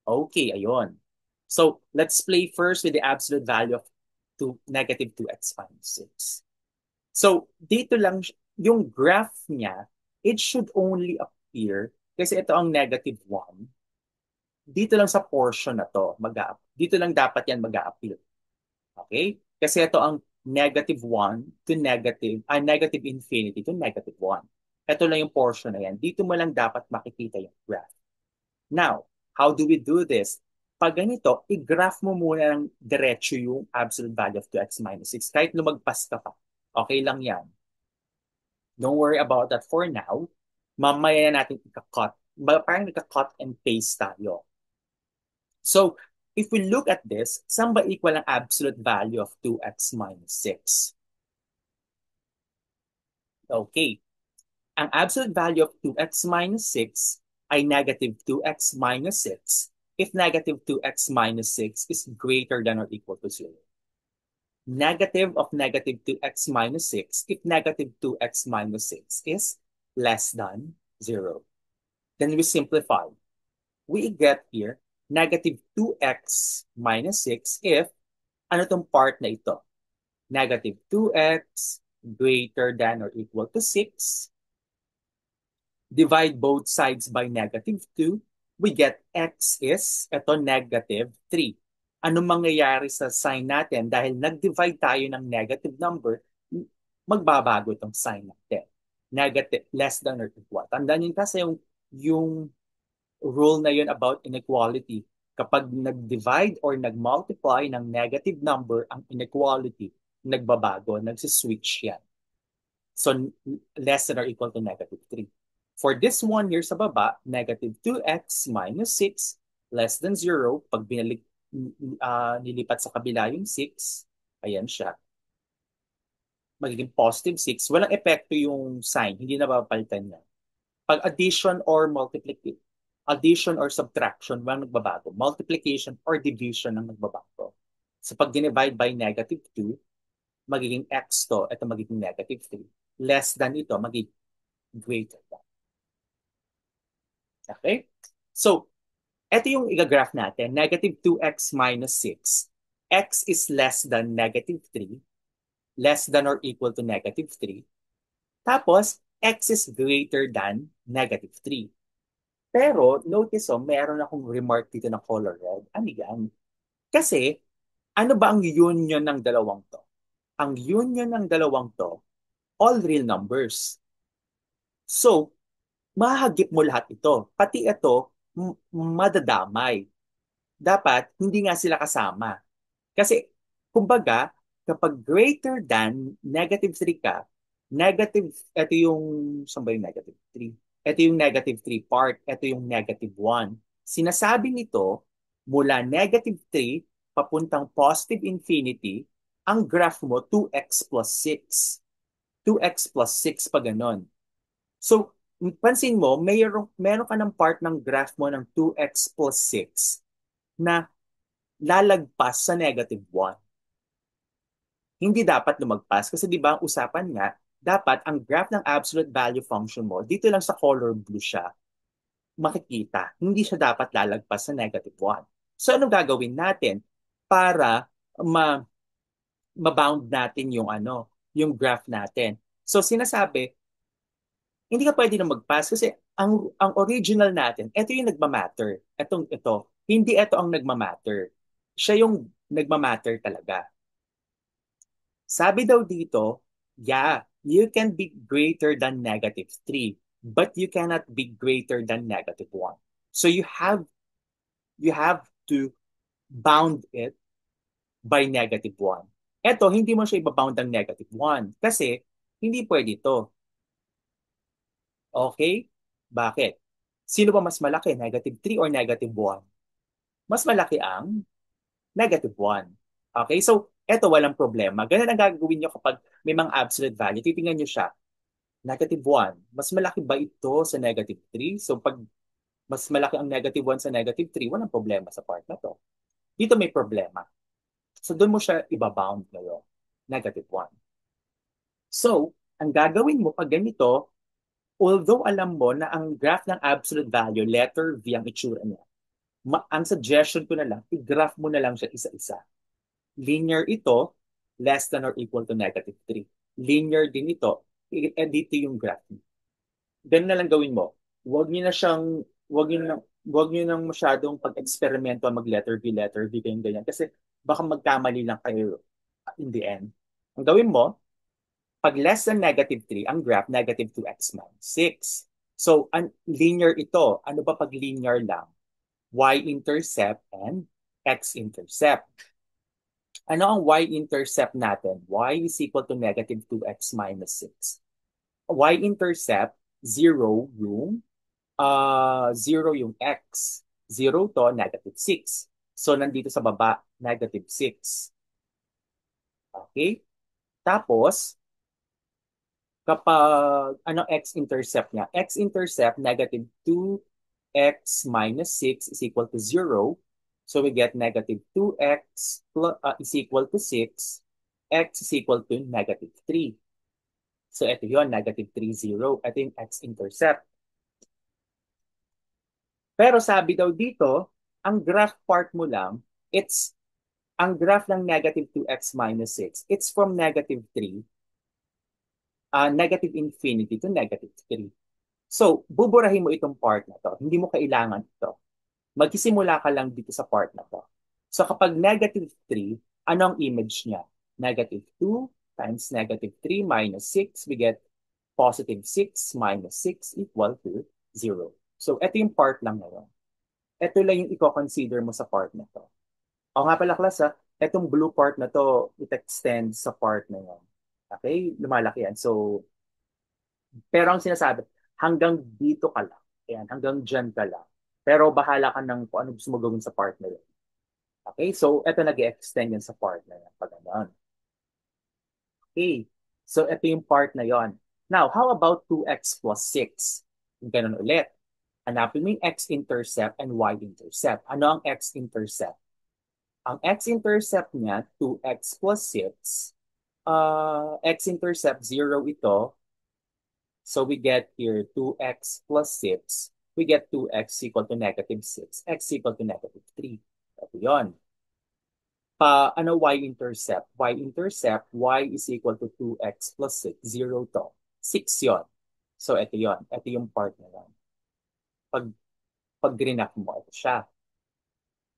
A: Okay, ayun. So, let's play first with the absolute value of -2x minus 6. So, dito lang, yung graph niya, it should only appear, kasi ito ang -1, dito lang sa portion na to, dito lang dapat yan mag-a-appear. Okay? Kasi ito ang -1 to negative infinity to -1. Ito lang yung portion na yan. Dito mo lang dapat makikita yung graph. Now, how do we do this? Pag ganito, i-graph mo muna ng diretso yung absolute value of 2x minus 6. Kahit lumagpas ka pa, okay lang yan. Don't worry about that for now. Mamaya natin ika-cut. Parang ika-cut and paste tayo. So, if we look at this, saan ba equal ang absolute value of 2x minus 6? Okay. Ang absolute value of 2x minus 6 ay -2x minus 6 if -2x minus 6 is greater than or equal to 0. Negative of -2x minus 6 if -2x minus 6 is less than 0. Then we simplify. We get here -2x minus 6 if, ano tong part na ito? -2x greater than or equal to 6. Divide both sides by -2. We get x is, ito -3. Anong mangyayari sa sign natin? Dahil nag-divide tayo ng negative number, magbabago itong sign natin. Negative, less than or equal. Tandaan yun kasi yung rule na yun about inequality. Kapag nag-divide or nag-multiply ng negative number ang inequality, nagbabago, nagsiswitch yan. So, less than or equal to -3. For this one here sa baba, -2x minus 6 less than 0. Pag nilipat sa kabila yung 6, ayan siya. Magiging +6. Walang epekto yung sign. Hindi na papalitan niya. Pag addition or multiplication, Addition or subtraction, walang nagbabago. Multiplication or division ang nagbabago. So pag dinivide by -2, magiging x to, ito magiging -3. Less than ito, magiging greater than. Okay? So, ito yung igagraph natin, -2x minus 6. X is less than -3, less than or equal to -3. Tapos, x is greater than -3. Pero, notice meron akong remark dito na color red. Ano yan? Kasi, ano ba ang union ng dalawang to? Ang union ng dalawang to, all real numbers. So, mahagip mo lahat ito. Pati ito, madadamay. Dapat, hindi nga sila kasama. Kasi, kumbaga, kapag greater than -3 ka, ito yung, saan ba yung -3? Ito yung -3 part, ito yung -1. Sinasabi nito, mula -3 papuntang positive infinity, ang graph mo 2x plus 6. 2x plus 6 pa ganon. So, pansin mo, meron ka ng part ng graph mo ng 2x plus 6 na lalagpas sa -1. Hindi dapat lumagpas kasi di ba ang usapan nga, dapat ang graph ng absolute value function mo, dito lang sa color blue siya, makikita. Hindi siya dapat lalagpas sa -1. So ano gagawin natin para mabound natin yung yung graph natin? So sinasabi, hindi ka pwede na mag-pass kasi ang original natin, ito yung nagmamatter. Ito. Hindi ito ang nagmamatter. Siya yung nagmamatter talaga. Sabi daw dito, yeah, you can be greater than -3, but you cannot be greater than -1. So you have to bound it by -1. Ito, hindi mo siya ibabound ng -1 kasi hindi pwede ito. Okay? Bakit? Sino ba mas malaki, -3 or -1? Mas malaki ang -1. Okay? So, eto walang problema. Ganun ang gagawin nyo kapag may mga absolute value. Titingnan nyo siya. -1. Mas malaki ba ito sa -3? So, pag mas malaki ang -1 sa -3, walang problema sa part na to. Dito may problema. So, doon mo siya ibabound ngayon. -1. So, ang gagawin mo pag ganito, although alam mo na ang graph ng absolute value, letter V ang itsura niya, ang suggestion ko na lang, i-graph mo na lang siya isa-isa. Linear ito, less than or equal to -3. Linear din ito, dito yung graph. Ganun na lang gawin mo. Huwag niyo nang masyadong pag-eksperimento mag letter V kayong ganyan. Kasi baka magkamali lang kayo in the end. Ang gawin mo, pag less than -3, ang graph, -2x minus 6. So, linear ito. Ano ba pag linear lang? Y-intercept and x-intercept. Ano ang y-intercept natin? Y is equal to -2x minus 6. Y-intercept, 0 yung x. 0 to -6. So, nandito sa baba, -6. Okay? Tapos, kapag, ano x-intercept niya? X-intercept, -2x minus 6 is equal to 0. So, we get -2x is equal to 6. X is equal to -3. So, ito yun, -3, 0. Ito yung x-intercept. Pero sabi daw dito, ang graph part mo lang, ang graph ng -2x minus 6, it's from -3, negative infinity to -3. So, buburahin mo itong part na to. Hindi mo kailangan ito. Magsisimula ka lang dito sa part na to. So, kapag -3, ano ang image niya? -2 times -3 minus 6, we get +6 minus 6 equal to 0. So, ito yung part lang ngayon. Ito lang yung i-consider mo sa part na to. O nga pala, class, itong blue part na to, it extends sa part na yun. Okay? Lumalaki yan. So, pero ang sinasabi, hanggang dito ka lang. Ayan, hanggang dyan ka lang. Pero bahala ka ng kung ano gusto mo gawin sa part na yun. Okay? So, ito nag-extend yan sa part na yan. Pag ganun. Okay. So, ito yung part na yon. Now, how about 2x plus 6? Ganun ulit. Hanapin mo yung x-intercept and y-intercept. Ano ang x-intercept? Ang x-intercept niya, 2x plus 6. X-intercept, 0 ito. So we get here 2x plus 6. We get 2x equal to negative 6. X equal to negative 3. Ito yun. Ano y-intercept? Y-intercept, y is equal to 2x plus 6. 0 to. 6 yon. So ito yon. Ito yung part na yun. Pag, pag grinak mo, ito siya.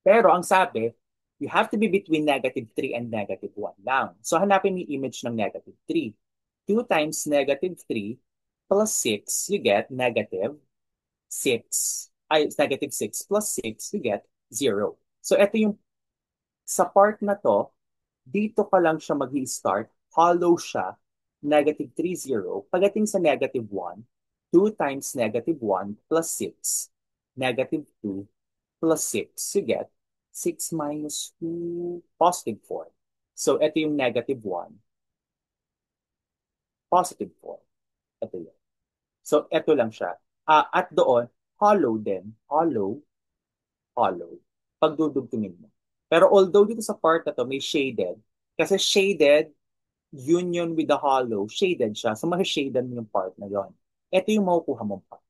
A: Pero ang sabi, you have to be between negative 3 and negative 1 lang. So hanapin mo yung image ng negative 3. 2 times negative 3 plus 6, you get negative 6. Ay, negative 6 plus 6, you get 0. So ito yung, sa part na to, dito pa lang siya mag-i-start, hollow siya, negative 3, 0. Pagdating sa negative 1, 2 times negative 1 plus 6, negative 2 plus 6, you get 6 minus 2, positive 4. So, ito yung negative 1, positive 4. Ito yun. So, ito lang siya. At doon, hollow din. Hollow, hollow. Pagdudugtungin mo. Pero although dito sa part na to may shaded, kasi shaded, union with the hollow, shaded siya. So, shaded mo yung part na yon. Ito yung makukuha mong part.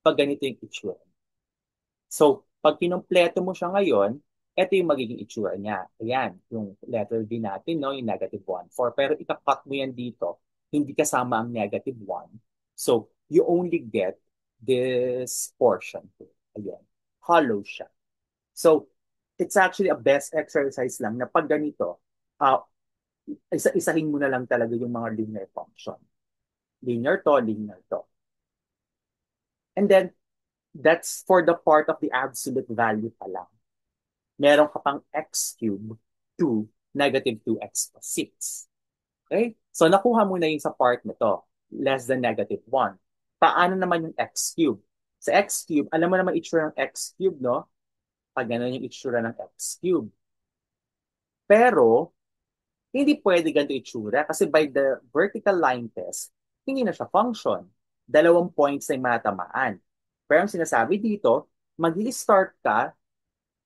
A: Pag ganito yung itsura. So, pag kinumpleto mo siya ngayon, ito yung magiging itsura niya. Ayan, yung letter D natin, no? Yung negative 1, 4. Pero ikakat mo yan dito, hindi kasama ang negative 1. So, you only get this portion. Ayan, hollow siya. So, it's actually a best exercise lang na pag ganito, uh, isa-isahin mo na lang talaga yung mga linear function. Linear to, linear to. And then, that's for the part of the absolute value pa lang. Meron ka pang x cube to negative 2x plus 6. Okay? So, nakuha mo na yung sa part na to, less than negative 1. Paano naman yung x cube? Sa x cube, alam mo naman itsura ng x cube, no? Pag gano'n yung itsura ng x cube. Pero, hindi pwede ganito itsura kasi by the vertical line test, hindi na siya function. 2 points na yung matamaan. Pero ang sinasabi dito, mag-start ka,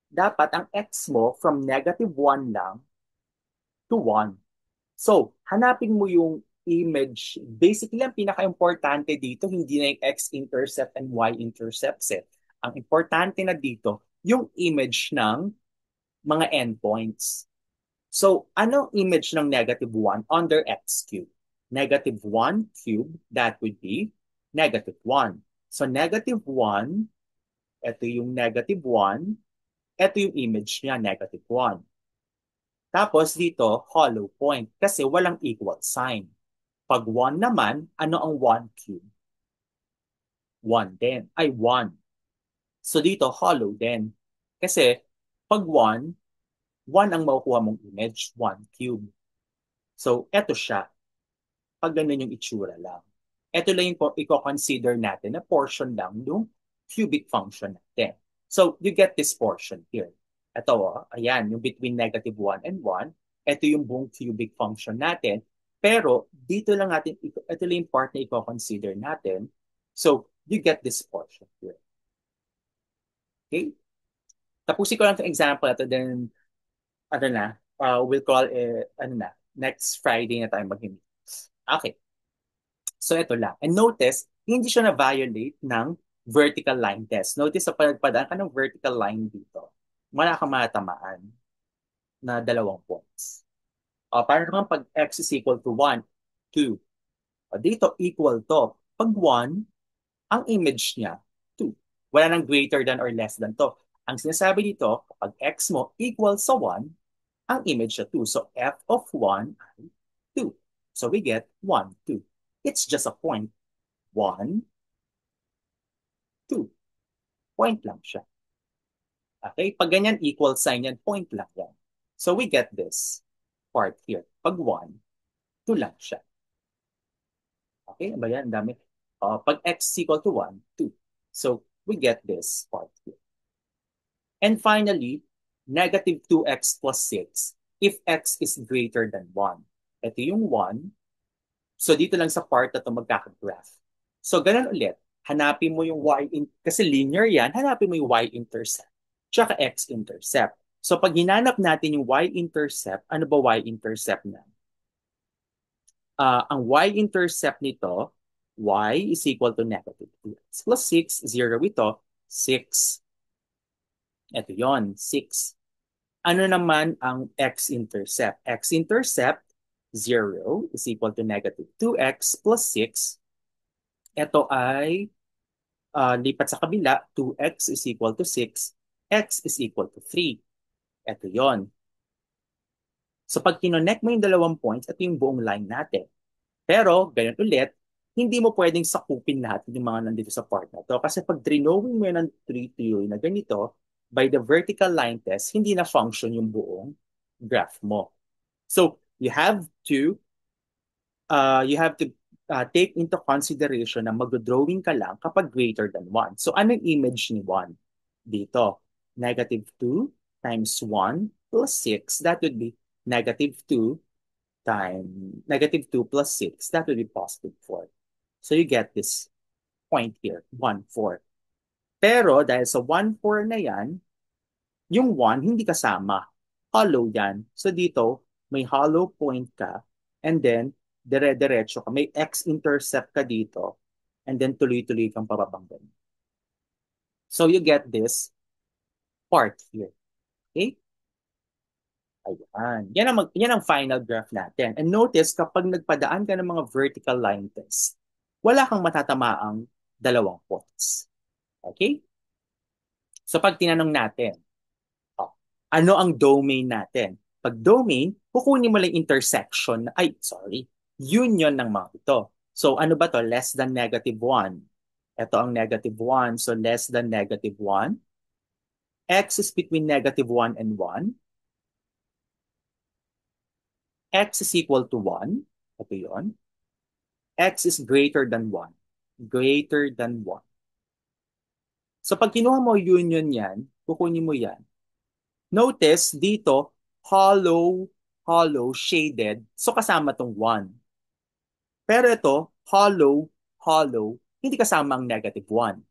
A: dapat ang x mo from negative 1 lang to 1. So, hanapin mo yung image. Basically, ang pinaka-importante dito, hindi na yung x-intercept and y-intercept set. Ang importante na dito, yung image ng mga endpoints. So, anong image ng negative 1 under x cube? Negative 1 cube, that would be negative 1. So, negative 1, ito yung negative 1, ito yung image niya, negative 1. Tapos dito, hollow point kasi walang equal sign. Pag 1 naman, ano ang 1 cube? 1 din. Ay, 1. So dito, hollow din. Kasi pag 1, 1 ang makukuha mong image, 1 cube. So, eto siya. Pag ganun yung itsura lang. Ito lang yung i-consider natin na portion lang yung cubic function natin. So, you get this portion here. Ito, ayan, yung between negative 1 and 1. Ito yung buong cubic function natin. Pero, dito lang natin, ito lang yung part na i-consider natin. So, you get this portion here. Okay? Tapusin ko lang itong example ito, then, ano na, we'll call it, ano na, next Friday na tayo mag-meet. Okay. So ito lang. And notice, hindi siya na-violate ng vertical line test. Notice sa padaan ka ng vertical line dito, wala kang matamaan na 2 points. Para naman pag x is equal to 1, 2. Dito, equal to. Pag 1, ang image niya, 2. Wala nang greater than or less than to. Ang sinasabi dito, kapag x mo equal sa 1, ang image niya 2. So f of 1 ay 2. So we get 1, 2. It's just a point. 1, 2. Point lang siya. Okay? Pag ganyan, equal sign yan, point lang yan. So we get this part here. Pag 1, 2 lang siya. Okay? Ba yan? Dami. Pag x equal to 1, 2. So we get this part here. And finally, negative 2x plus 6 if x is greater than 1. Ito yung 1. So dito lang sa part na ito magkakagraph. So ganun ulit. hanapin mo yung kasi linear yan, hanapin mo yung y-intercept, tsaka x-intercept. So pag hinanap natin yung y-intercept, ano ba y-intercept na? Ang y-intercept nito, y is equal to negative 2x plus 6, 0 ito, 6. Ito yon 6. Ano naman ang x-intercept? X-intercept, 0 is equal to negative 2x plus 6. Ito ay lipat sa kabila, 2x is equal to 6, x is equal to 3. Ito yon. So pag kinonect mo yung dalawang points, ito yung buong line natin. Pero, ganyan ulit, hindi mo pwedeng sakupin lahat yung mga nandito sa part na to. Kasi pag drawing mo yan ng 3 theory na ganito, by the vertical line test, hindi na function yung buong graph mo. So, you have to take into consideration na mag-drawing ka lang kapag greater than 1. So, anong image ni 1? Dito, negative 2 times 1 plus 6, that would be negative 2 times negative 2 plus 6, that would be positive 4. So, you get this point here, 1, 4. Pero, dahil sa 1, 4 na yan, yung 1 hindi kasama. Hollow yan. So, dito, may hollow point ka, and then, dire-diretso ka. May x-intercept ka dito, and then tuloy-tuloy kang pababang ganun. So you get this part here. Okay? Ayan. Yan ang final graph natin. And notice, kapag nagpadaan ka ng mga vertical line test, wala kang matatamaang dalawang points. Okay? So pag tinanong natin, oh, ano ang domain natin? Pag domain, kukunin mo lang intersection, union ng mga ito. So ano ba to? Less than negative 1. Ito ang negative 1. So less than negative 1. X is between negative 1 and 1. X is equal to 1. Ito yun. X is greater than 1. Greater than 1. So pag kinuha mo union yan, kukunin mo yan. Notice dito, hollow, hollow, shaded. So kasama tong 1. Pero ito, hollow, hollow, hindi kasama ang negative 1.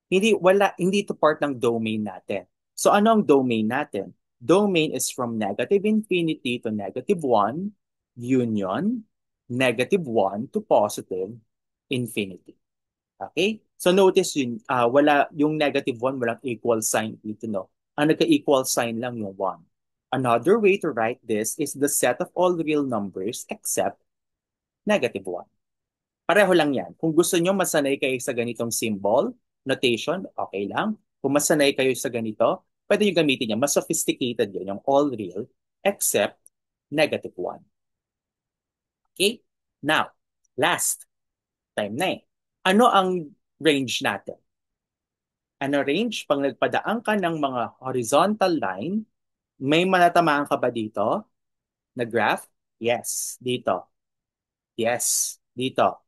A: Hindi ito part ng domain natin. So ano ang domain natin? Domain is from negative infinity to negative 1, union, negative 1 to positive infinity. Okay? So notice yung negative 1, walang equal sign dito, no? Ang nagka-equal sign lang yung 1. Another way to write this is the set of all real numbers except negative 1. Pareho lang yan. Kung gusto nyo masanay kayo sa ganitong symbol, notation, okay lang. Kung masanay kayo sa ganito, pwede nyo gamitin yan. Mas sophisticated yun, yung all real, except negative 1. Okay? Now, last time na eh. Ano ang range natin? Ano range? Pag nagpadaan ka ng mga horizontal line, may manatamaan ka ba dito na graph? Yes, dito. Yes, dito.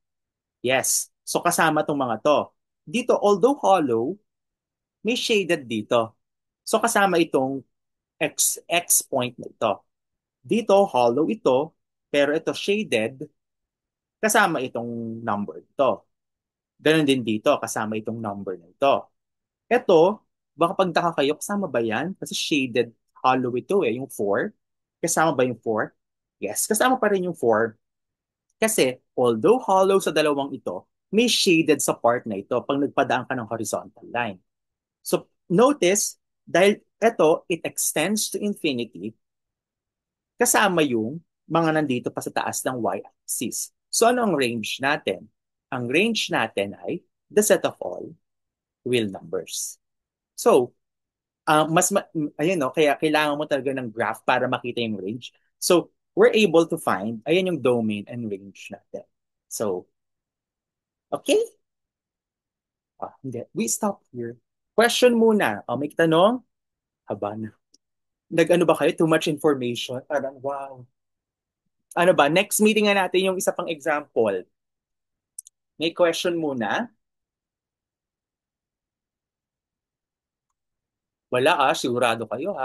A: Yes. So kasama tong mga to. Dito, although hollow, may shaded dito. So kasama itong X point na ito. Dito, hollow ito, pero ito shaded, kasama itong number ito. Ganon din dito, kasama itong number na ito. Ito, baka pagtaka kayo, kasama ba yan? Kasi shaded hollow ito yung 4. Kasama ba yung 4? Yes, kasama pa rin yung 4. Kasi, although hollow sa dalawang ito, may shaded sa part na ito pag nagpadaan ka ng horizontal line. So, notice, dahil ito, it extends to infinity, kasama yung mga nandito pa sa taas ng y-axis. So, ano ang range natin? Ang range natin ay the set of all real numbers. So, ayun no, kaya kailangan mo talaga ng graph para makita yung range. So, we're able to find, ayan yung domain and range natin. So, okay? Hindi. We stop here. Question muna. May tanong? Haba na. Nag-ano ba kayo? Too much information? Parang, wow. Ano ba? Next meeting na natin yung isa pang example. May question muna? Wala sigurado kayo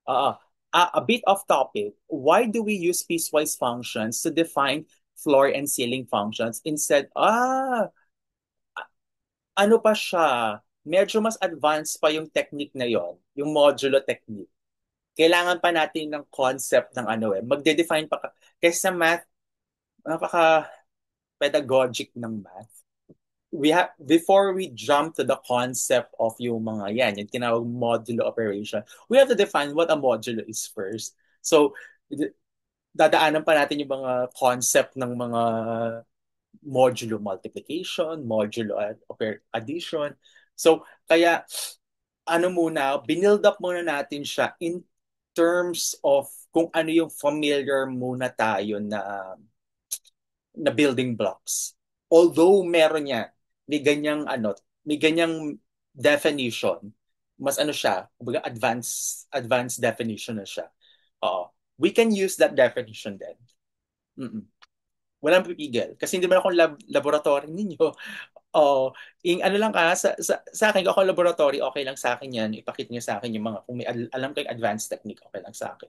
A: Uh, a bit off topic. Why do we use piecewise functions to define floor and ceiling functions instead? ano pa siya, medyo mas advanced pa yung technique na yon, yung modulo technique. Kailangan pa natin ng concept ng ano eh. Magde-define pa kasi sa math, napaka pedagogic ng math. We have before we jump to the concept of yung mga yan, yung tinawag modulo operation, we have to define what a modulo is first. So, dadaanan pa natin yung mga concept ng mga modulo multiplication, modulo addition. So, kaya ano muna, binild up muna natin siya in terms of kung ano yung familiar muna tayo na building blocks. Although meron niya, may ganyang ano, may ganyang definition. Mas ano siya, kumbaga advanced definition na siya. Oo. We can use that definition then. Mm-mm. Walang pipigil. Kasi hindi man ako laboratory ninyo. Oo. Ano lang ka, sa akin, kung ako laboratory, okay lang sa akin yan. Ipakita niyo sa akin yung mga, kung may alam kayong advanced technique, okay lang sa akin.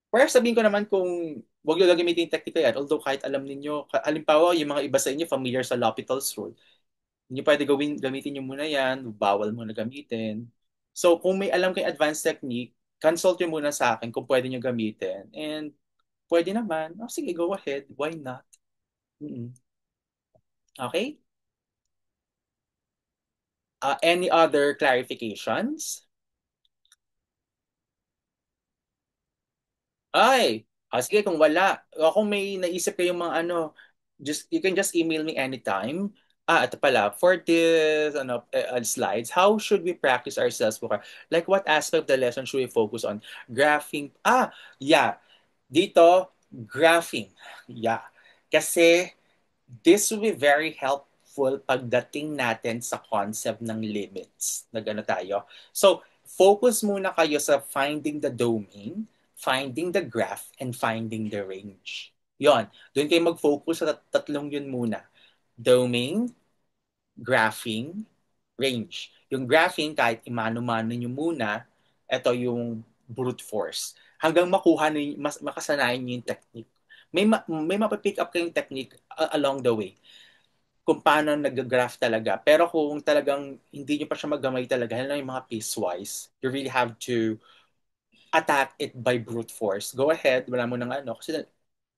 A: Pero sabihin ko naman kung wag nyo gagamitin yung technique yan, although kahit alam ninyo, halimbawa, yung mga iba sa inyo familiar sa L'Hopital's rule, hindi pwede gamitin nyo muna yan, bawal muna gamitin. So, kung may alam kayong advanced technique, consult nyo muna sa akin kung pwede nyo gamitin. And pwede naman, oh, sige, go ahead. Why not? Mm-mm. Okay? Any other clarifications? Ay, sige kung wala. O kung may naisip kayong mga ano, you can just email me anytime. Ito pala, for this slides, how should we practice ourselves? Like what aspect of the lesson should we focus on? Graphing. Yeah. Dito, graphing. Yeah. Kasi this will be very helpful pagdating natin sa concept ng limits. Nagano tayo. So, focus muna kayo sa finding the domain, finding the graph, and finding the range. Yon. Doon kayo mag-focus sa tatlong yun muna. Domain, graphing, range. Yung graphing, kahit imano-mano nyo muna, ito yung brute force. Hanggang makuha nyo, makasanayan nyo yung technique. May mapipick up kayong technique along the way kung paano nag-graph talaga. Pero kung talagang hindi nyo pa siya magamay talaga, yun yung mga piecewise, you really have to attack it by brute force. Go ahead, wala mo nang ano. Kasi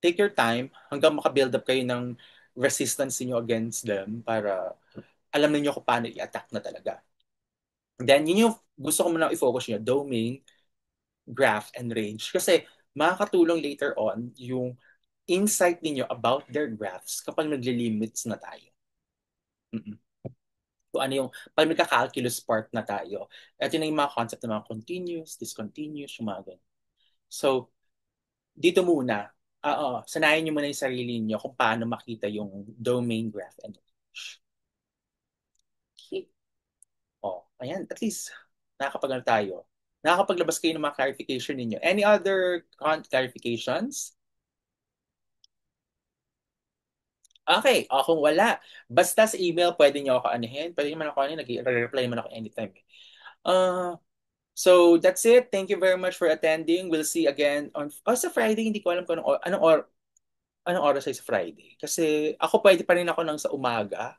A: take your time hanggang makabuild up kayo ng resistance niyo against them para alam niyo kung paano i-attack na talaga. Then, yun yung gusto ko muna i-focus nyo, domain, graph, and range. Kasi makakatulong later on yung insight niyo about their graphs kapag nagli-limits na tayo. Mm-mm. Kung ano yung, pag nagka-calculus part na tayo, ito na yung mga concept ng mga continuous, discontinuous, yung mga ganun. So, dito muna, sanayin nyo muna yung sarili niyo kung paano makita yung domain graph and range. Okay. Ayan, at least, nakakapag tayo. Nakakapaglabas kayo ng mga clarification ninyo. Any other clarifications? Okay, kung wala, basta sa email, pwede nyo ako anuhin. Pwede naman ako anuhin, nag-reply naman ako anytime. Uh, so, that's it. Thank you very much for attending. We'll see again on sa Friday. Hindi ko alam kung anong oras ay sa Friday. Kasi ako pwede pa rin ako nang sa umaga.